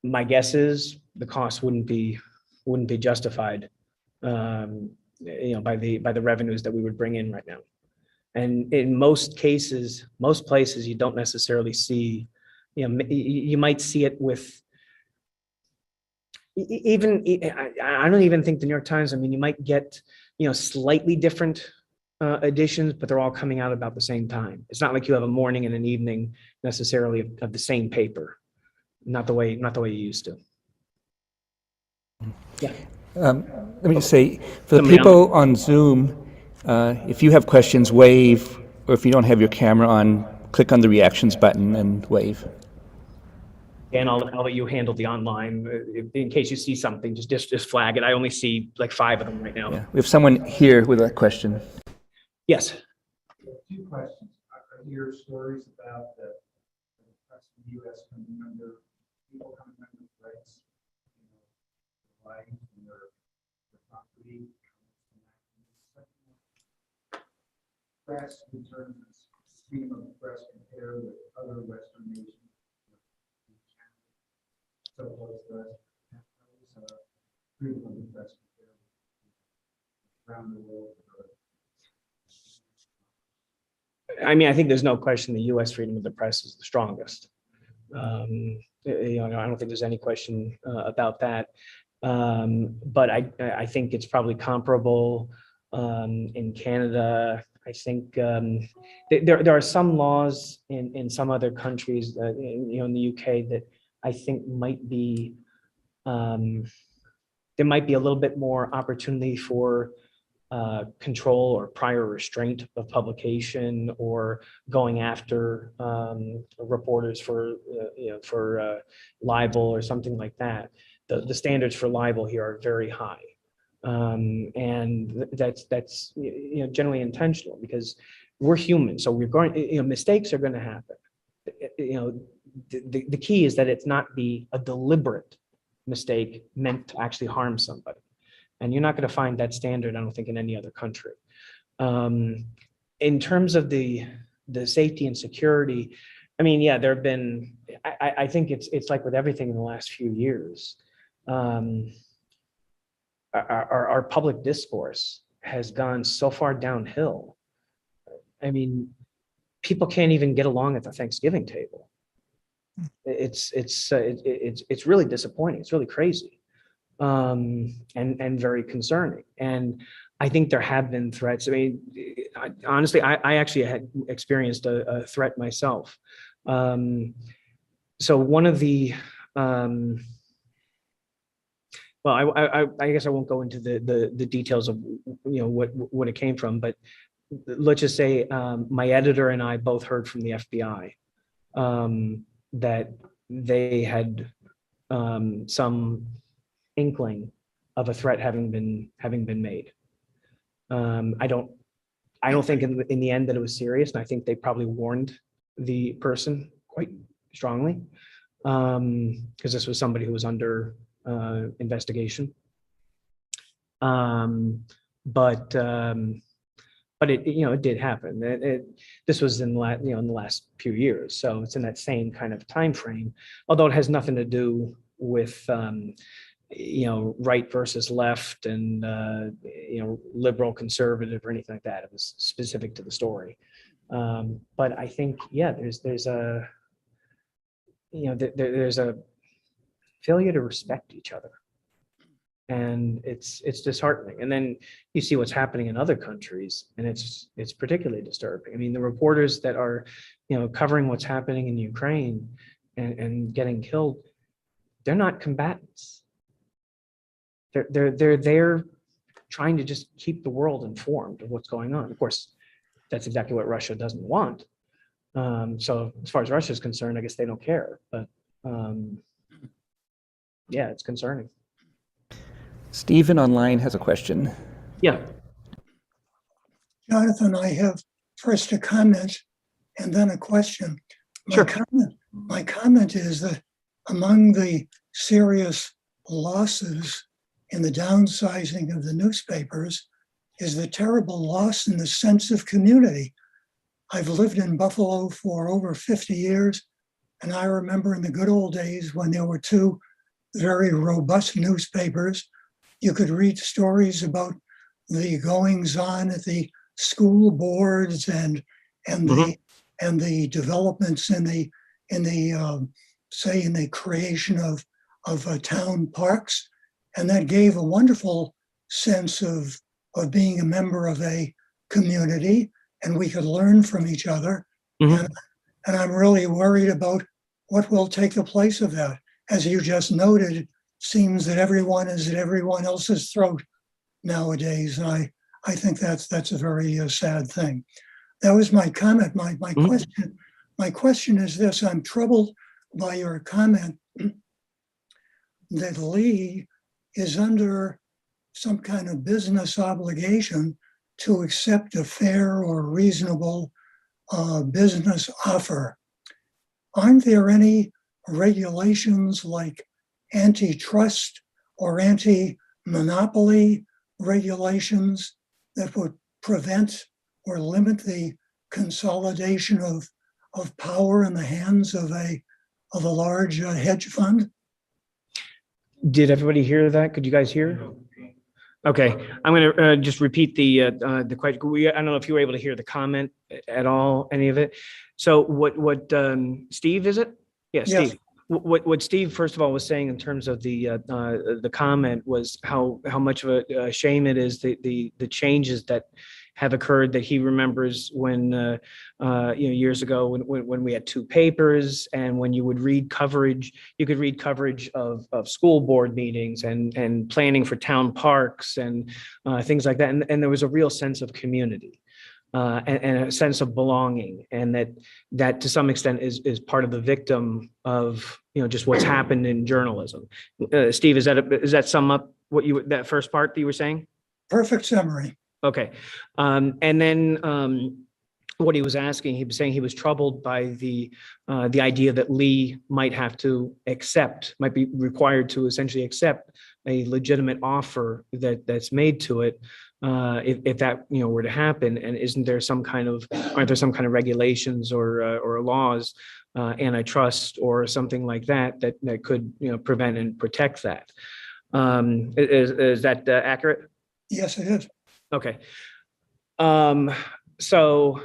my guess is the cost wouldn't be justified, by the revenues that we would bring in right now. And in most cases, most places, you don't necessarily see, you might see it with I don't even think the New York Times, I mean, you might get, slightly different editions, but they're all coming out about the same time. It's not like you have a morning and an evening necessarily of the same paper, not the way you used to. Yeah. Let me just say, for the Somebody people on Zoom, if you have questions, wave, or if you don't have your camera on, click on the reactions button and wave. And I'll let you handle the online, in case you see something, just flag it. I only see like 5 of them right now. Yeah. We have someone here with a question. Yes. Two questions. I hear stories about the press in the U.S. coming under, people coming under threats, life and their property. Press in terms of stream of press compared with other Western nations. So was the freedom of the press compared around the world? I mean, I think there's no question the U.S. freedom of the press is the strongest. I don't think there's any question about that. But I think it's probably comparable in Canada. I think there are some laws in some other countries, in the UK, that I think might be there might be a little bit more opportunity for control or prior restraint of publication, or going after reporters for libel or something like that. The standards for libel here are very high, and that's generally intentional, because we're human. So we're going, mistakes are going to happen. The key is that it's not be a deliberate mistake meant to actually harm somebody. And you're not going to find that standard, I don't think, in any other country. In terms of the safety and security, I mean, yeah, there have been, I think it's like with everything in the last few years, our public discourse has gone so far downhill. I mean, people can't even get along at the Thanksgiving table. It's really disappointing. It's really crazy. And very concerning. And I think there have been threats. I mean, honestly, I actually had experienced a threat myself. So one of the, well, I guess I won't go into the details of what it came from, but let's just say my editor and I both heard from the FBI that they had some inkling of a threat having been made. I don't think in the end that it was serious, and I think they probably warned the person quite strongly, because this was somebody who was under investigation. But it did happen. This was in the last few years, so it's in that same kind of time frame. Although it has nothing to do with right versus left and liberal conservative or anything like that. It was specific to the story. But I think, yeah, there's a there's a failure to respect each other, and it's disheartening. And then you see what's happening in other countries, and it's particularly disturbing. I mean, the reporters that are covering what's happening in Ukraine and getting killed, they're not combatants. They're there trying to just keep the world informed of what's going on. Of course, that's exactly what Russia doesn't want. So as far as Russia is concerned, I guess they don't care. But yeah, it's concerning. Stephen online has a question. Yeah. Jonathan, I have first a comment and then a question. Sure. My comment is that among the serious losses in the downsizing of the newspapers is the terrible loss in the sense of community. I've lived in Buffalo for over 50 years, and I remember in the good old days when there were two very robust newspapers. You could read stories about the goings on at the school boards and the developments in the say in the creation of town parks, and that gave a wonderful sense of being a member of a community, and we could learn from each other. And I'm really worried about what will take the place of that. As you just noted, it seems that everyone is at everyone else's throat nowadays, and I think that's a very sad thing. That was my comment. My question is this: I'm troubled by your comment that Lee is under some kind of business obligation to accept a fair or reasonable business offer. Aren't there any regulations like antitrust or anti-monopoly regulations that would prevent or limit the consolidation of power in the hands of a large hedge fund? Did everybody hear that? Could you guys hear? Okay, I'm going to just repeat the question. I don't know if you were able to hear the comment at all, any of it. So what Steve, is it? Yeah, Steve. Yes. What Steve, first of all, was saying in terms of the comment was how much of a shame it is, the changes that have occurred, that he remembers when years ago when we had two papers, and when you would read coverage, you could read coverage of school board meetings and planning for town parks and things like that, and there was a real sense of community. And a sense of belonging, and that to some extent is part of the victim of just what's happened in journalism. Steve, does that sum up that first part that you were saying? Perfect summary. Okay, and then what he was asking, he was saying he was troubled by the idea that Lee might be required to essentially accept a legitimate offer that's made to it. If that were to happen, and aren't there some kind of regulations or laws, antitrust or something like that could prevent and protect that? Is that accurate? Yes, it is. Okay. So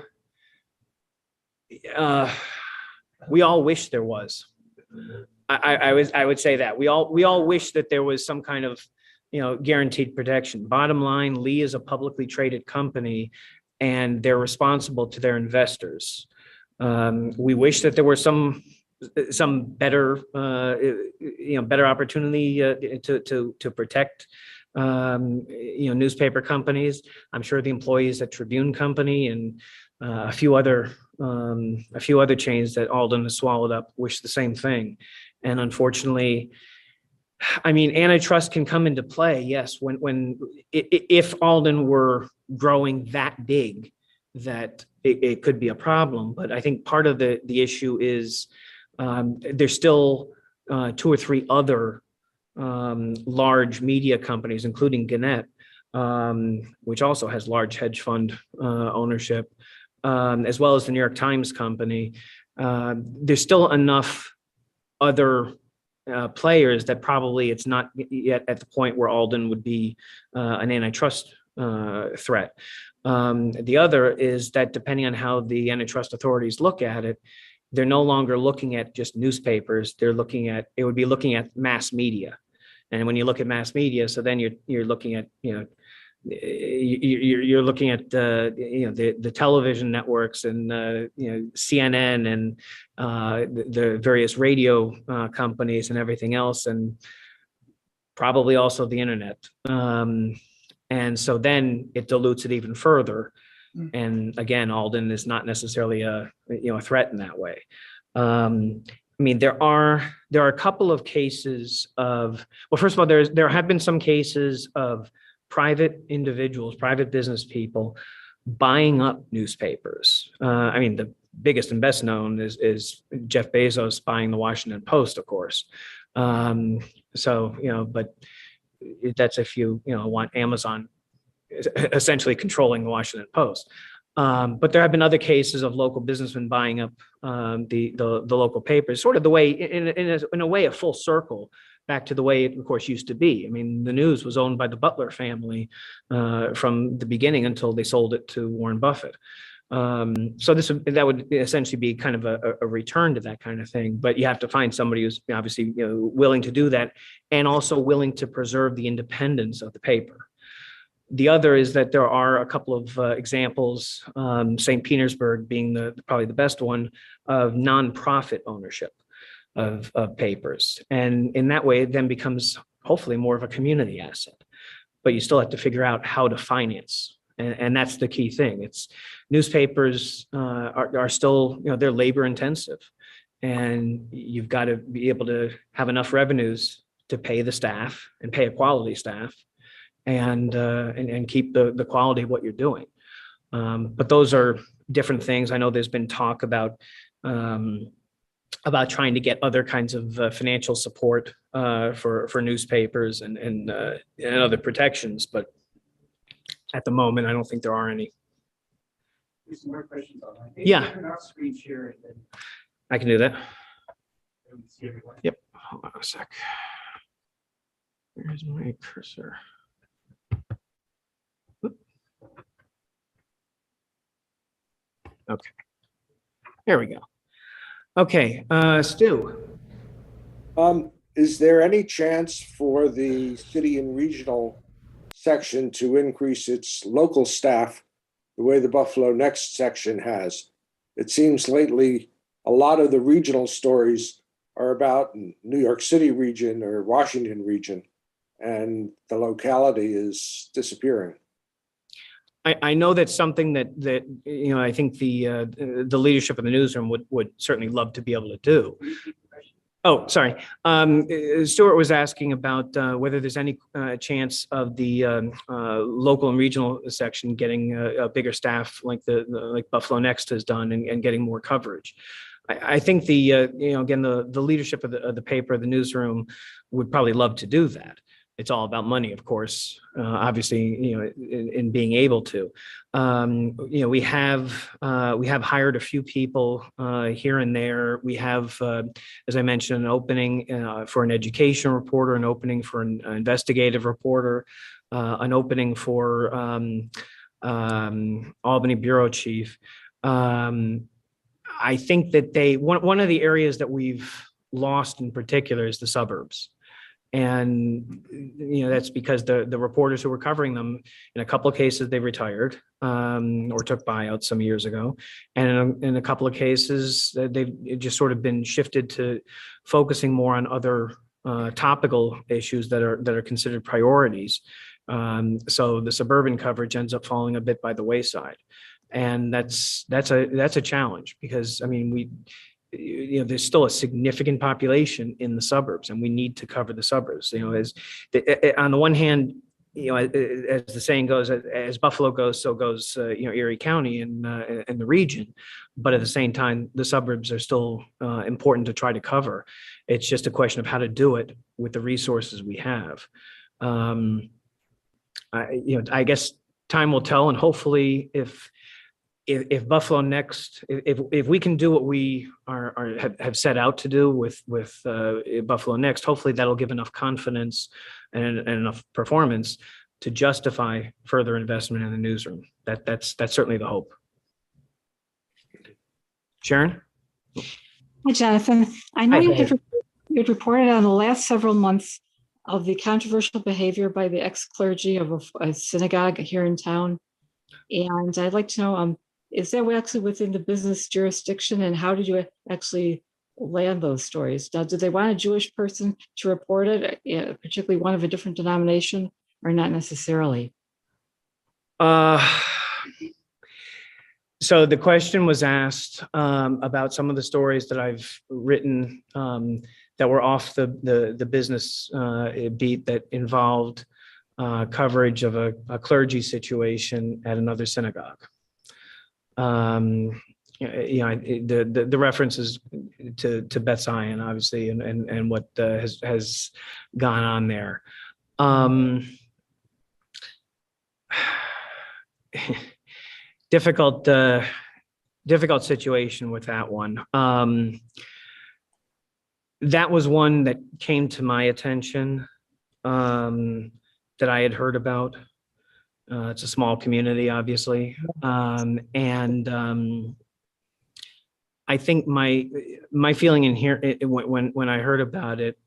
we all wish there was. I would say that we all wish that there was some kind of guaranteed protection. Bottom line, Lee is a publicly traded company, and they're responsible to their investors. We wish that there were some better better opportunity to protect newspaper companies. I'm sure the employees at Tribune Company and a few other chains that Alden has swallowed up wish the same thing. And unfortunately, I mean, antitrust can come into play, yes, if Alden were growing that big, that it could be a problem. But I think part of the issue is there's still two or three other large media companies, including Gannett, which also has large hedge fund ownership, as well as the New York Times Company. There's still enough other players that probably it's not yet at the point where Alden would be an antitrust threat. The other is that depending on how the antitrust authorities look at it, they're no longer looking at just newspapers. It would be looking at mass media. And when you look at mass media, so then you're looking at, you're looking at the television networks and CNN and the various radio companies and everything else, and probably also the internet. And so then it dilutes it even further. And again, Alden is not necessarily a threat in that way. I mean, there are a couple of cases of, well, first of all, there have been some cases of private individuals, private business people buying up newspapers. I mean, the biggest and best known is Jeff Bezos buying the Washington Post, of course. So, but that's if you want Amazon essentially controlling the Washington Post. But there have been other cases of local businessmen buying up the local papers, sort of the way, in a way, a full circle back to the way it, of course, used to be. I mean, the News was owned by the Butler family from the beginning until they sold it to Warren Buffett. So that would essentially be kind of a return to that kind of thing. But you have to find somebody who's obviously willing to do that and also willing to preserve the independence of the paper. The other is that there are a couple of examples, St. Petersburg being probably the best one, of nonprofit ownership of papers. And in that way, it then becomes hopefully more of a community asset. But you still have to figure out how to finance. And that's the key thing. It's newspapers are still, they're labor intensive. And you've got to be able to have enough revenues to pay the staff and pay a quality staff and keep the quality of what you're doing. But those are different things. I know there's been talk about trying to get other kinds of financial support for newspapers and other protections, but at the moment, I don't think there are any. Some more questions online. Yeah. Turn off screen share and then I can do that. we can see everyone. Yep. Hold on a sec. Where's my cursor? Oop. Okay. There we go. Okay, Stu. Is there any chance for the city and regional section to increase its local staff the way the Buffalo Next section has? It seems lately a lot of the regional stories are about New York City region or Washington region, and the locality is disappearing. I know that's something that I think the leadership of the newsroom would certainly love to be able to do. Oh, sorry. Stuart was asking about whether there's any chance of the local and regional section getting a bigger staff like like Buffalo Next has done and getting more coverage. I think again the leadership of the paper, the newsroom, would probably love to do that. It's all about money, of course, obviously, in being able to. We have hired a few people here and there. We have, as I mentioned, an opening for an education reporter, an opening for an investigative reporter, an opening for Albany bureau chief. I think that one of the areas that we've lost in particular is the suburbs. And, that's because the reporters who were covering them, in a couple of cases, they retired or took buyouts some years ago. And in a couple of cases, they've just sort of been shifted to focusing more on other topical issues that are considered priorities. So the suburban coverage ends up falling a bit by the wayside. And that's a challenge because, I mean, there's still a significant population in the suburbs, and we need to cover the suburbs. On the one hand, as the saying goes, as Buffalo goes, so goes Erie County and the region. But at the same time, the suburbs are still important to try to cover. It's just a question of how to do it with the resources we have. I guess time will tell, and hopefully, if Buffalo Next, if we can do what we have set out to do with Buffalo Next, hopefully that'll give enough confidence and enough performance to justify further investment in the newsroom. That's certainly the hope. Sharon? Hi, Jonathan. I know you'd reported on the last several months of the controversial behavior by the ex-clergy of a synagogue here in town. And I'd like to know, is that actually within the business jurisdiction, and how did you actually land those stories? Now, did they want a Jewish person to report it, particularly one of a different denomination, or not necessarily? So the question was asked about some of the stories that I've written that were off the business beat that involved coverage of a clergy situation at another synagogue. The references to Beth Zion, obviously, and what has gone on there. Difficult situation with that one. That was one that came to my attention, that I had heard about. It's a small community, obviously. I think my feeling in here, when I heard about it,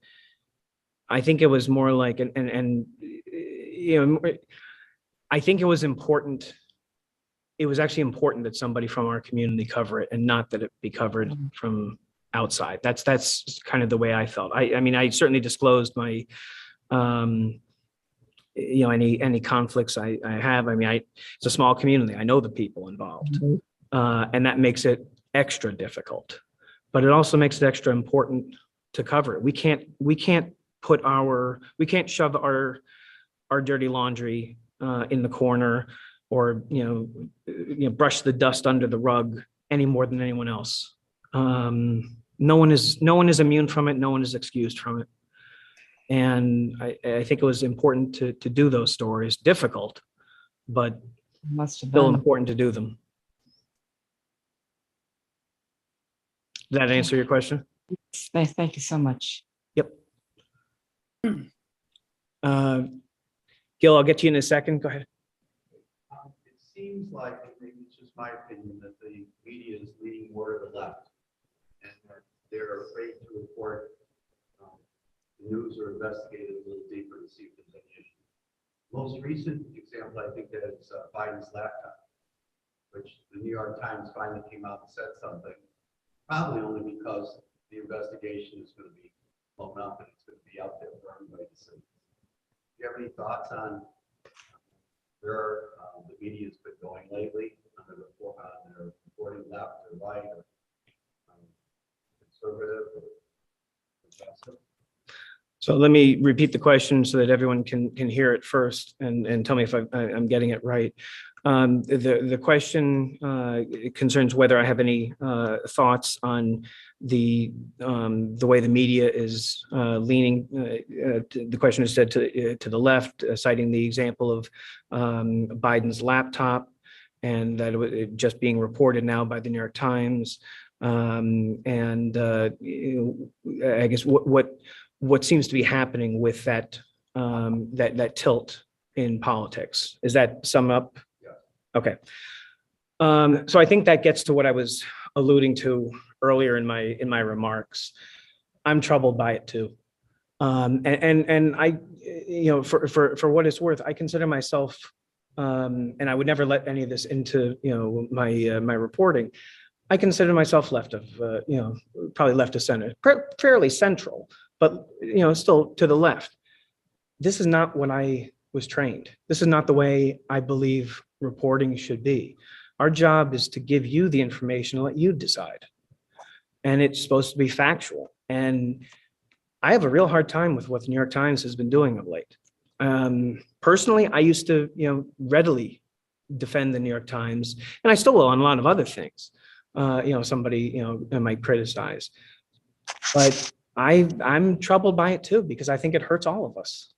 I think it was more like, I think it was important. It was actually important that somebody from our community cover it and not that it be covered from outside. That's kind of the way I felt. I mean, I certainly disclosed my, any conflicts I have. I mean, it's a small community. I know the people involved, and that makes it extra difficult, but it also makes it extra important to cover it. We can't shove our dirty laundry in the corner, or brush the dust under the rug any more than anyone else. No one is immune from it. No one is excused from it. And I think it was important to do those stories. Difficult, but still important to do them. Did that answer your question? Thank you so much. Yep. Gil, I'll get to you in a second. Go ahead. It seems like, maybe it's just my opinion, that the media is leaning more to the left, and that they're afraid to report the news or investigate it a little deeper to see if there's any issue. Most recent example, I think, that is Biden's laptop, which the New York Times finally came out and said something, probably only because the investigation is going to be blown up and it's going to be out there for everybody to see. Do you have any thoughts on where the media's been going lately on their reporting left or right, or conservative or progressive? So let me repeat the question so that everyone can hear it first and tell me if I'm getting it right. The question concerns whether I have any thoughts on the way the media is leaning. The question is said to the left, citing the example of Biden's laptop, and that it just being reported now by the New York Times. I guess what seems to be happening with that that tilt in politics. Is that sum up? Yeah. Okay. So I think that gets to what I was alluding to earlier in my remarks. I'm troubled by it too. And I, for what it's worth, I consider myself, and I would never let any of this into, my reporting. I consider myself left of, probably left of center, fairly central, but, still to the left. This is not what I was trained. This is not the way I believe reporting should be. Our job is to give you the information and let you decide. And it's supposed to be factual. And I have a real hard time with what the New York Times has been doing of late. Personally, I used to, readily defend the New York Times, and I still will on a lot of other things. Somebody, might criticize, but I'm troubled by it too, because I think it hurts all of us.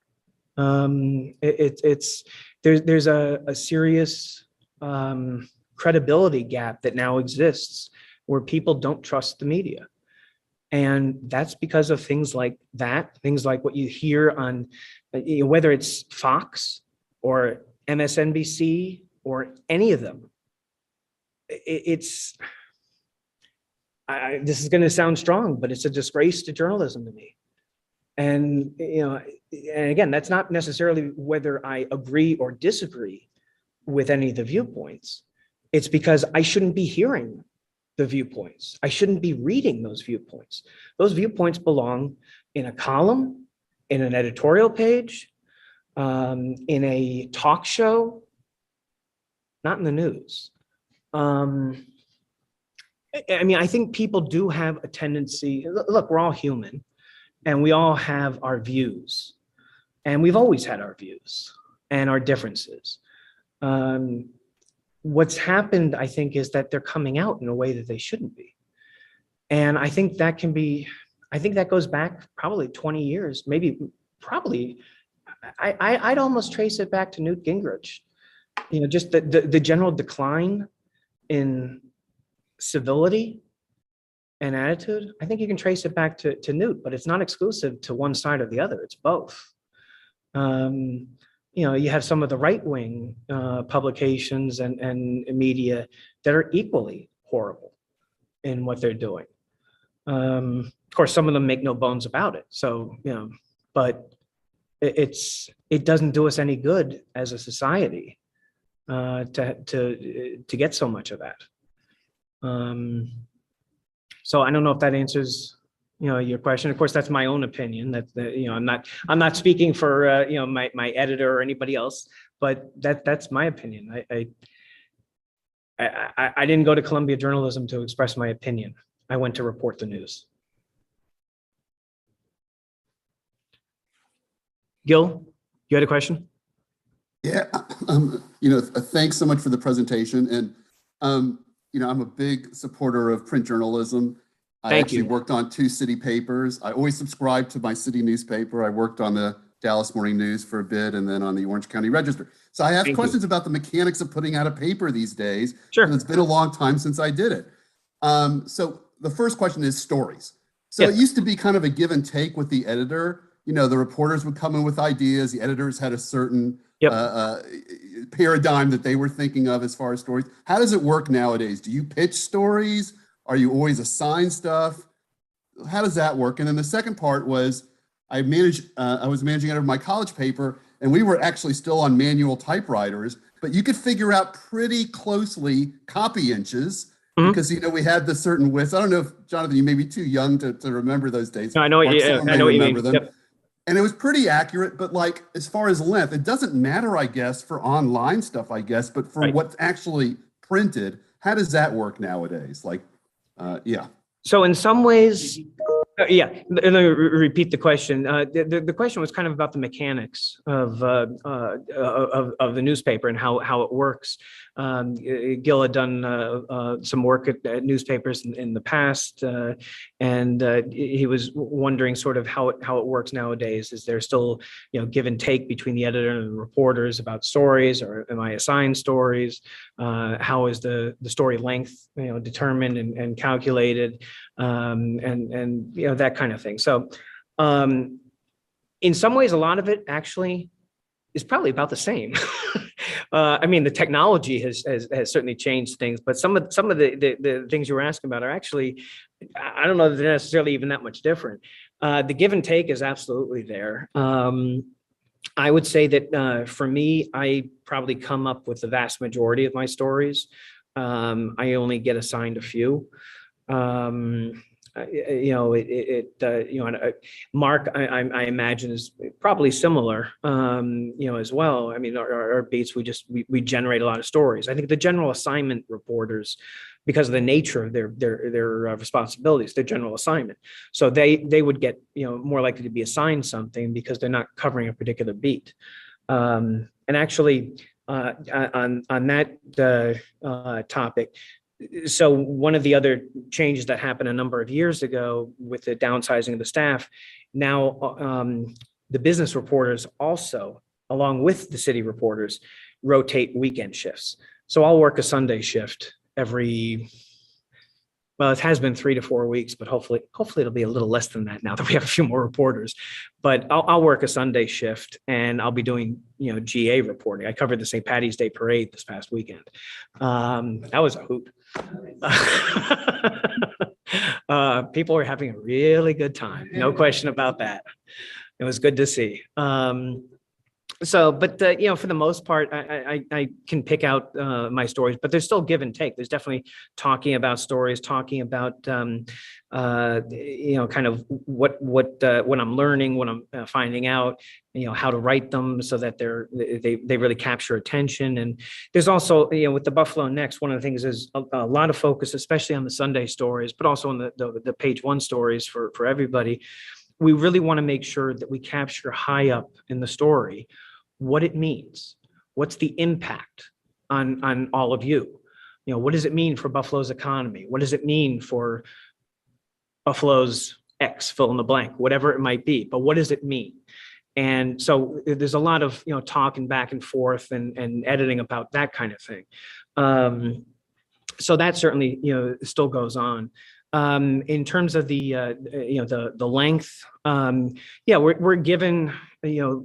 There's a serious credibility gap that now exists where people don't trust the media. And that's because of things like that, things like what you hear on, whether it's Fox or MSNBC or any of them. This is going to sound strong, but it's a disgrace to journalism to me. And, and again, that's not necessarily whether I agree or disagree with any of the viewpoints. It's because I shouldn't be hearing the viewpoints. I shouldn't be reading those viewpoints. Those viewpoints belong in a column, in an editorial page, in a talk show, not in the news. I think people do have a tendency, look, we're all human and we all have our views, and we've always had our views and our differences. what's happened, I think, is that they're coming out in a way that they shouldn't be. And I think that goes back probably 20 years, probably. I'd almost trace it back to Newt Gingrich. Just the general decline in civility and attitude. I think you can trace it back to Newt, but it's not exclusive to one side or the other. It's both. You have some of the right-wing publications and media that are equally horrible in what they're doing. Of course, some of them make no bones about it. So, but it doesn't do us any good as a society to get so much of that. So I don't know if that answers your question. Of course, that's my own opinion. I'm not speaking for my editor or anybody else, but that's my opinion. I didn't go to Columbia Journalism to express my opinion. I went to report the news. Gil, you had a question? Yeah, thanks so much for the presentation. And, I'm a big supporter of print journalism. I actually worked on 2 city papers. I always subscribed to my city newspaper. I worked on the Dallas Morning News for a bit and then on the Orange County Register. So I have questions about the mechanics of putting out a paper these days. Sure. And it's been a long time since I did it. So the first question is stories. So it used to be kind of a give and take with the editor. The reporters would come in with ideas. The editors had a certain paradigm that they were thinking of as far as stories. How does it work nowadays? Do you pitch stories? Are you always assigned stuff? How does that work? And then the second part was I was managing editor of my college paper, and we were actually still on manual typewriters, but you could figure out pretty closely copy inches because, we had the certain widths. I don't know if, Jonathan, you may be too young to remember those days. No, I know what you mean. Them. Yep. And it was pretty accurate, but as far as length, it doesn't matter, I guess, for online stuff, I guess, but for what's actually printed, how does that work nowadays? So in some ways, let me repeat the question. The question was kind of about the mechanics of the newspaper and how it works. Gil had done some work at newspapers in the past, and he was wondering sort of how it works nowadays. Is there still give and take between the editor and the reporters about stories, or am I assigned stories? How is the story length determined and calculated, and that kind of thing. So in some ways, a lot of it actually is probably about the same. I mean, the technology has certainly changed things, but some of the things you were asking about are actually, I don't know that they're necessarily even that much different. The give and take is absolutely there. I would say that for me, I probably come up with the vast majority of my stories. I only get assigned a few. Mark, I imagine is probably similar, as well. I mean, our beats, we generate a lot of stories. I think the general assignment reporters, because of the nature of their responsibilities, their general assignment. So they would get, more likely to be assigned something because they're not covering a particular beat. And actually, on that topic, so one of the other changes that happened a number of years ago with the downsizing of the staff, now the business reporters also, along with the city reporters, rotate weekend shifts. So I'll work a Sunday shift it has been 3 to 4 weeks, but hopefully it'll be a little less than that now that we have a few more reporters. But I'll work a Sunday shift and I'll be doing, GA reporting. I covered the St. Patty's Day parade this past weekend. That was a hoot. People were having a really good time. No question about that. It was good to see. But for the most part, I can pick out my stories, but there's still give and take. There's definitely talking about stories, talking about kind of what I'm learning, what I'm finding out, how to write them so that they really capture attention. And there's also, with the Buffalo Next, one of the things is a lot of focus, especially on the Sunday stories, but also on the page one stories for everybody. We really want to make sure that we capture high up in the story what it means, what's the impact on all of you. You know, what does it mean for Buffalo's economy? What does it mean for Buffalo's X, fill in the blank, whatever it might be, but what does it mean? And so there's a lot of, you know, talking back and forth and editing about that kind of thing. So that certainly, you know, still goes on. In terms of the, you know, the length, yeah, we're given, you know,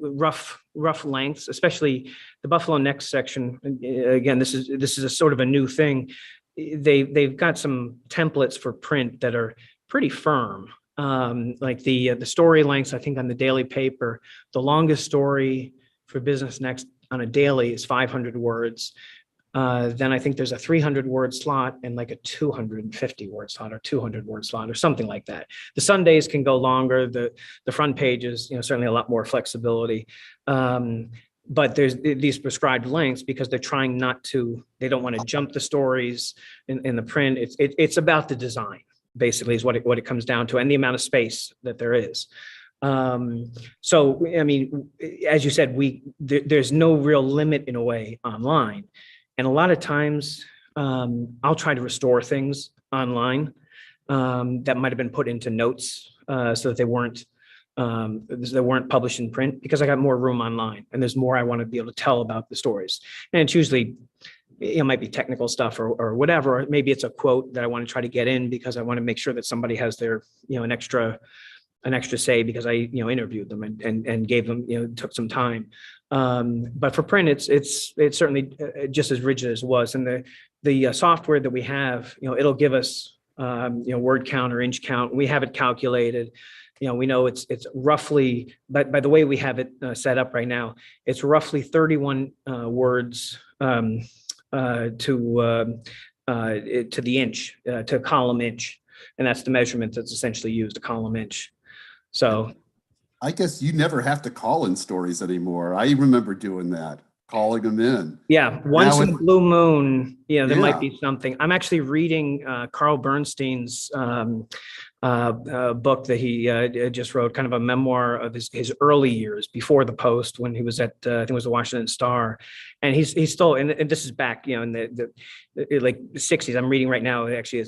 rough lengths, especially the Buffalo Next section. Again, this is a sort of a new thing. They've got some templates for print that are pretty firm. Like the story lengths, I think on the daily paper, the longest story for Business Next on a daily is 500 words. Then I think there's a 300-word slot and like a 250-word slot or 200-word slot or something like that. The Sundays can go longer. The front pages, you know, certainly a lot more flexibility. But there's these prescribed lengths because they're trying not to. They don't want to jump the stories in the print. It's about the design, basically, is what it comes down to, and the amount of space that there is. So I mean, as you said, there's no real limit in a way online. And a lot of times I'll try to restore things online that might have been put into notes so that they weren't published in print, because I got more room online and there's more I want to be able to tell about the stories. And it's usually, it might be technical stuff or whatever. Or maybe it's a quote that I want to try to get in because I want to make sure that somebody has their, you know, an extra say because I, you know, interviewed them and gave them, you know, took some time. But for print, it's certainly just as rigid as it was. And the software that we have, you know, it'll give us, you know, word count or inch count. We have it calculated. You know, we know it's roughly, but by the way we have it set up right now, it's roughly 31 words to the inch, to column inch. And that's the measurement that's essentially used, a column inch. So I guess you never have to call in stories anymore. I remember doing that, calling them in. Yeah, once in a blue moon, you know, there might Yeah. be something. I'm actually reading Carl Bernstein's book that he just wrote, kind of a memoir of his early years before the Post, when he was at I think it was the Washington Star, and he's still, and this is back, you know, in the like the 60s. I'm reading right now. Actually,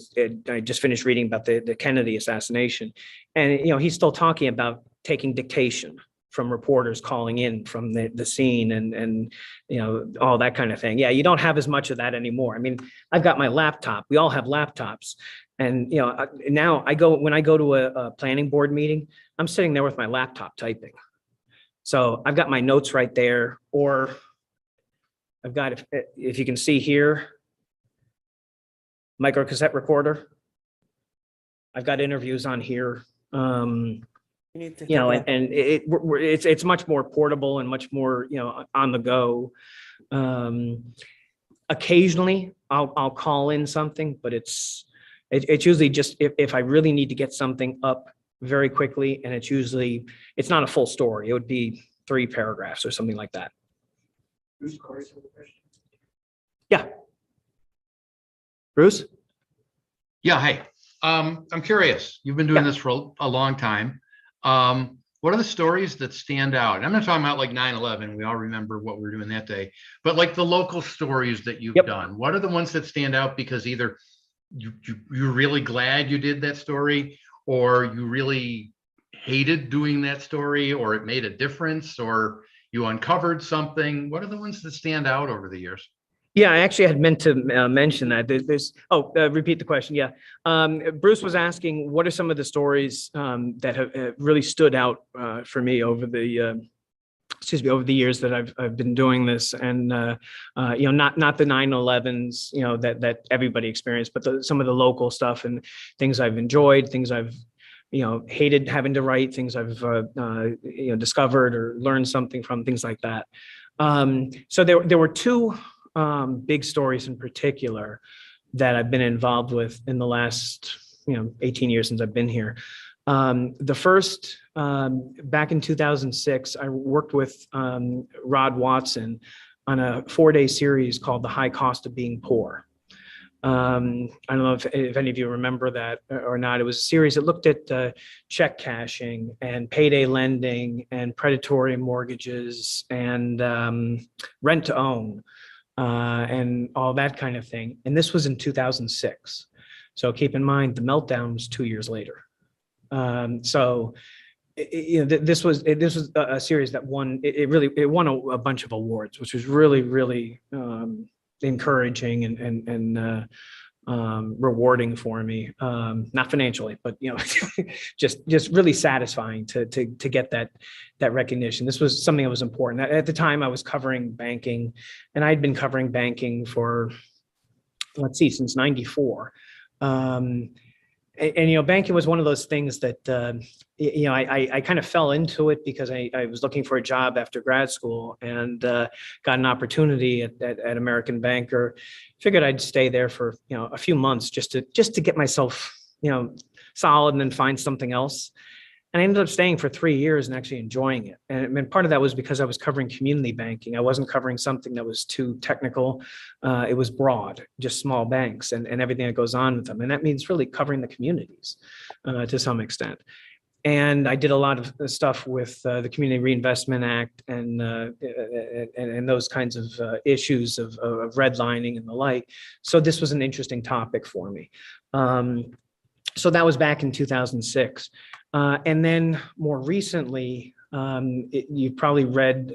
I just finished reading about the Kennedy assassination, and you know, he's still talking about taking dictation from reporters calling in from the scene and you know, all that kind of thing. Yeah, you don't have as much of that anymore. I mean, I've got my laptop. We all have laptops. And you know, now when I go to a planning board meeting, I'm sitting there with my laptop typing. So I've got my notes right there, or I've got, if you can see here, micro cassette recorder. I've got interviews on here. You know, and it's much more portable and much more, you know, on the go. Occasionally I'll call in something, but it's usually just if I really need to get something up very quickly, and it's not a full story. It would be 3 paragraphs or something like that. Yeah. Bruce? Yeah, hey, I'm curious. You've been doing this for a long time. What are the stories that stand out? And I'm not talking about like 9/11. We all remember what we were doing that day, but like the local stories that you've done. What are the ones that stand out because either you're really glad you did that story, or you really hated doing that story, or it made a difference, or you uncovered something? What are the ones that stand out over the years? Yeah, I actually had meant to mention that. Repeat the question. Yeah. Bruce was asking, what are some of the stories that have really stood out for me over the years that I've been doing this, and you know, not the 9/11s, you know, that everybody experienced, but some of the local stuff and things I've enjoyed, things I've, you know, hated having to write, things I've you know, discovered or learned something from, things like that. So there were 2 big stories in particular that I've been involved with in the last, you know, 18 years since I've been here. The first, back in 2006, I worked with Rod Watson on a 4-day series called The High Cost of Being Poor. I don't know if any of you remember that or not. It was a series that looked at check cashing and payday lending and predatory mortgages and rent to own. and all that kind of thing. And this was in 2006. So keep in mind, the meltdown was 2 years later. This was a series that won. It won a bunch of awards, which was really encouraging and rewarding for me. Not financially, but just really satisfying to get that recognition. This was something that was important. At the time, I was covering banking, and I'd been covering banking for, since '94. And banking was one of those things that I kind of fell into it because I was looking for a job after grad school and got an opportunity at American Banker. Figured I'd stay there for a few months just to get myself solid and then find something else. And I ended up staying for 3 years and actually enjoying it. And part of that was because I was covering community banking. I wasn't covering something that was too technical. It was broad, just small banks and everything that goes on with them. And that means really covering the communities to some extent. And I did a lot of stuff with the Community Reinvestment Act and those kinds of issues of redlining and the like. So this was an interesting topic for me. So that was back in 2006. And then more recently, you've probably read,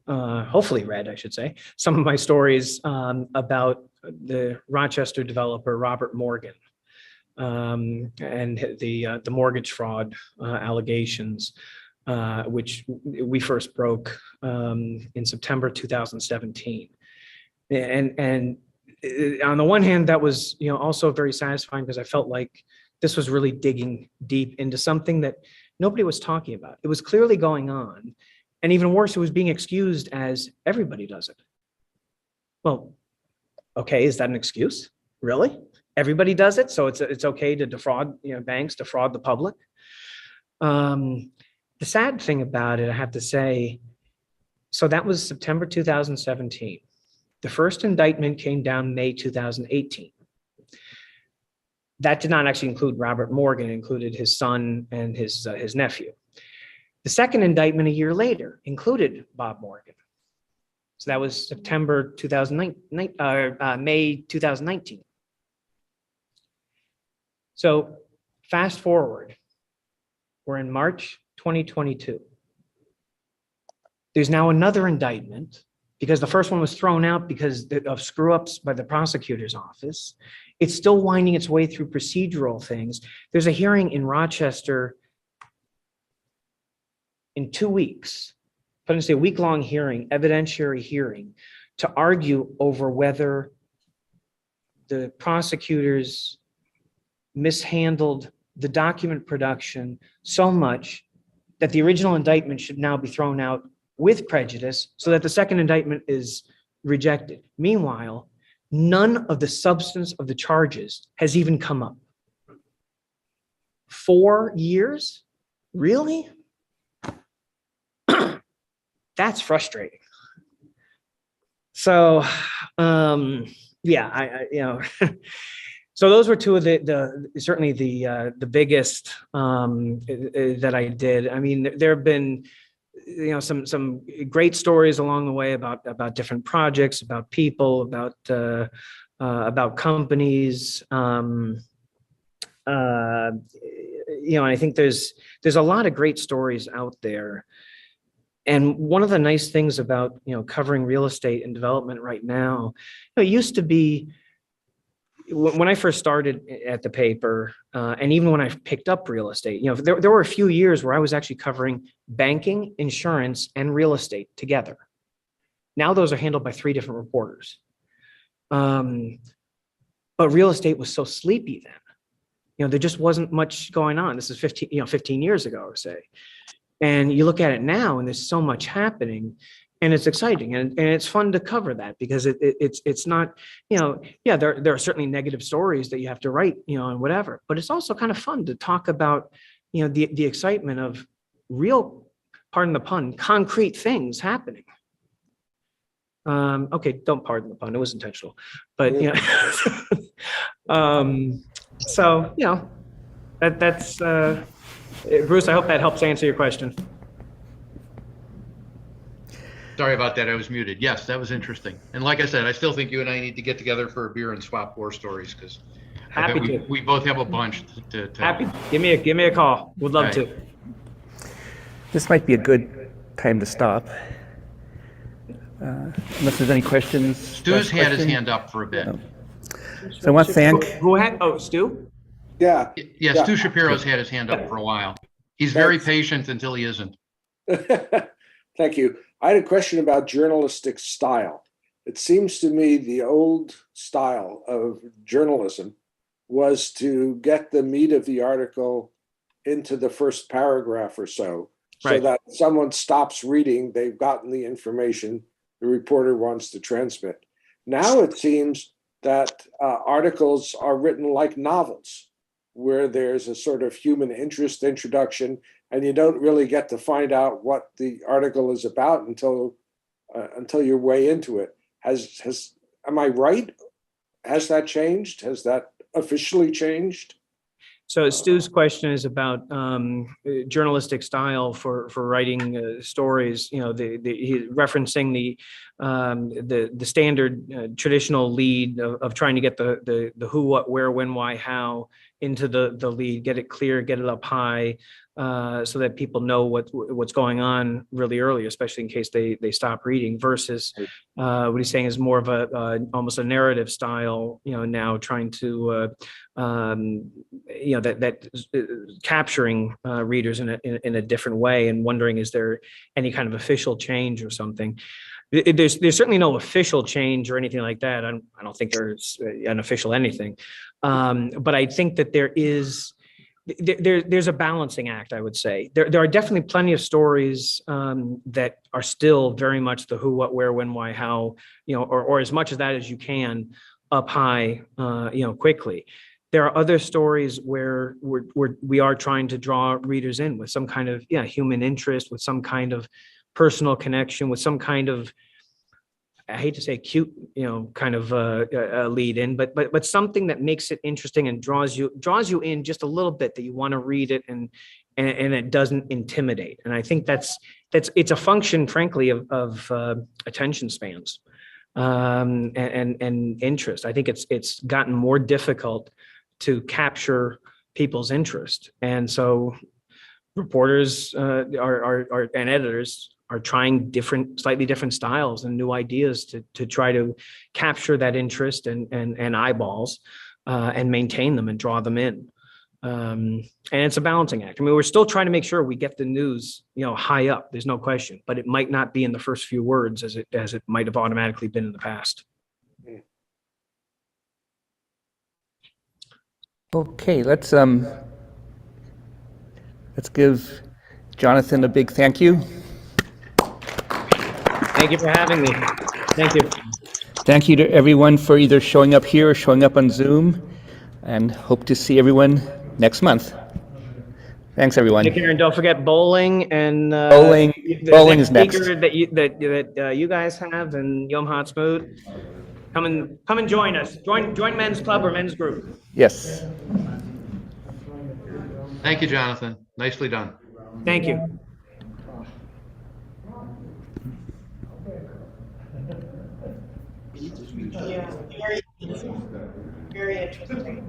hopefully read, I should say, some of my stories about the Rochester developer, Robert Morgan, and the mortgage fraud allegations, which we first broke in September 2017. And on the one hand, that was also very satisfying because I felt like this was really digging deep into something that nobody was talking about. It was clearly going on. And even worse, it was being excused as everybody does it. Well, okay, is that an excuse? Really? Everybody does it? So it's okay to defraud, banks, defraud the public? The sad thing about it, I have to say, so that was September 2017. The first indictment came down May 2018. That did not actually include Robert Morgan, it included his son and his nephew. The second indictment a year later included Bob Morgan. So that was September 2009, May 2019. So fast forward, we're in March 2022. There's now another indictment because the first one was thrown out because of screw-ups by the prosecutor's office. It's still winding its way through procedural things. There's a hearing in Rochester in 2 weeks. I'm going to say a week-long hearing, evidentiary hearing, to argue over whether the prosecutors mishandled the document production so much that the original indictment should now be thrown out with prejudice so that the second indictment is rejected. Meanwhile, none of the substance of the charges has even come up. 4 years? Really? That's frustrating. So, yeah, so those were two of certainly the biggest that I did. I mean, there have been some great stories along the way about different projects, about people, about companies. And I think there's a lot of great stories out there. And one of the nice things about covering real estate and development right now, it used to be when I first started at the paper, and even when I picked up real estate, there were a few years where I was actually covering banking, insurance, and real estate together. Now those are handled by 3 different reporters. But real estate was so sleepy then. There just wasn't much going on. This is 15 years ago, or say. And you look at it now, and there's so much happening. And it's exciting and it's fun to cover that because it's not, there are certainly negative stories that you have to write, and whatever, but it's also kind of fun to talk about, the excitement of real, pardon the pun, concrete things happening. Okay, don't pardon the pun, it was intentional, but so, that's, Bruce, I hope that helps answer your question. Sorry about that. I was muted. Yes, that was interesting. And like I said, I still think you and I need to get together for a beer and swap war stories because Happy to. we both have a bunch to tell. Happy. Give me a call. Would love Right. to. This might be a good time to stop. Unless there's any questions. Stu's had his hand up for a bit. So I want to thank, Who had? Oh, Stu. Yeah. Yeah, Stu Shapiro's had his hand up for a while. He's very patient until he isn't. Thank you. I had a question about journalistic style. It seems to me the old style of journalism was to get the meat of the article into the first paragraph or so, so Right. that someone stops reading, they've gotten the information the reporter wants to transmit. Now it seems that articles are written like novels, where there's a sort of human interest introduction, and you don't really get to find out what the article is about until you're way into it. Am I right? Has that changed? Has that officially changed? So Stu's question is about journalistic style for writing stories. You know, he's referencing the standard traditional lead of trying to get the who, what, where, when, why, how into the lead, get it clear, get it up high, so that people know what's going on really early, especially in case they stop reading. Versus what he's saying is more of a almost a narrative style. You know, now trying to you know, that capturing readers in a different way, and wondering, is there any kind of official change or something? There's certainly no official change or anything like that. I don't think there's an official anything, but I think that there's a balancing act. I would say there are definitely plenty of stories that are still very much the who, what, where, when, why, how, you know, or as much of that as you can up high, you know, quickly. There are other stories where we are trying to draw readers in with some kind of human interest, with some kind of personal connection, with some kind of, I hate to say cute, you know, kind of lead in, but something that makes it interesting and draws you in just a little bit, that you want to read it and it doesn't intimidate. And I think it's a function, frankly, of attention spans and interest. I think it's gotten more difficult to capture people's interest, and so reporters and editors are trying slightly different styles and new ideas to try to capture that interest and eyeballs and maintain them and draw them in. And it's a balancing act. I mean, we're still trying to make sure we get the news, you know, high up. There's no question, but it might not be in the first few words as it might have automatically been in the past. okay, let's give Jonathan a big thank you. Thank you for having me. Thank you. Thank you to everyone for either showing up here or showing up on Zoom, and hope to see everyone next month. Thanks, everyone. Take care, and don't forget bowling and Bowling is next. speaker that you guys have, and Yom Ha'atzmaut. Come and join us. Join men's club or men's group. Yes. Thank you, Jonathan. Nicely done. Thank you. Yeah, very interesting.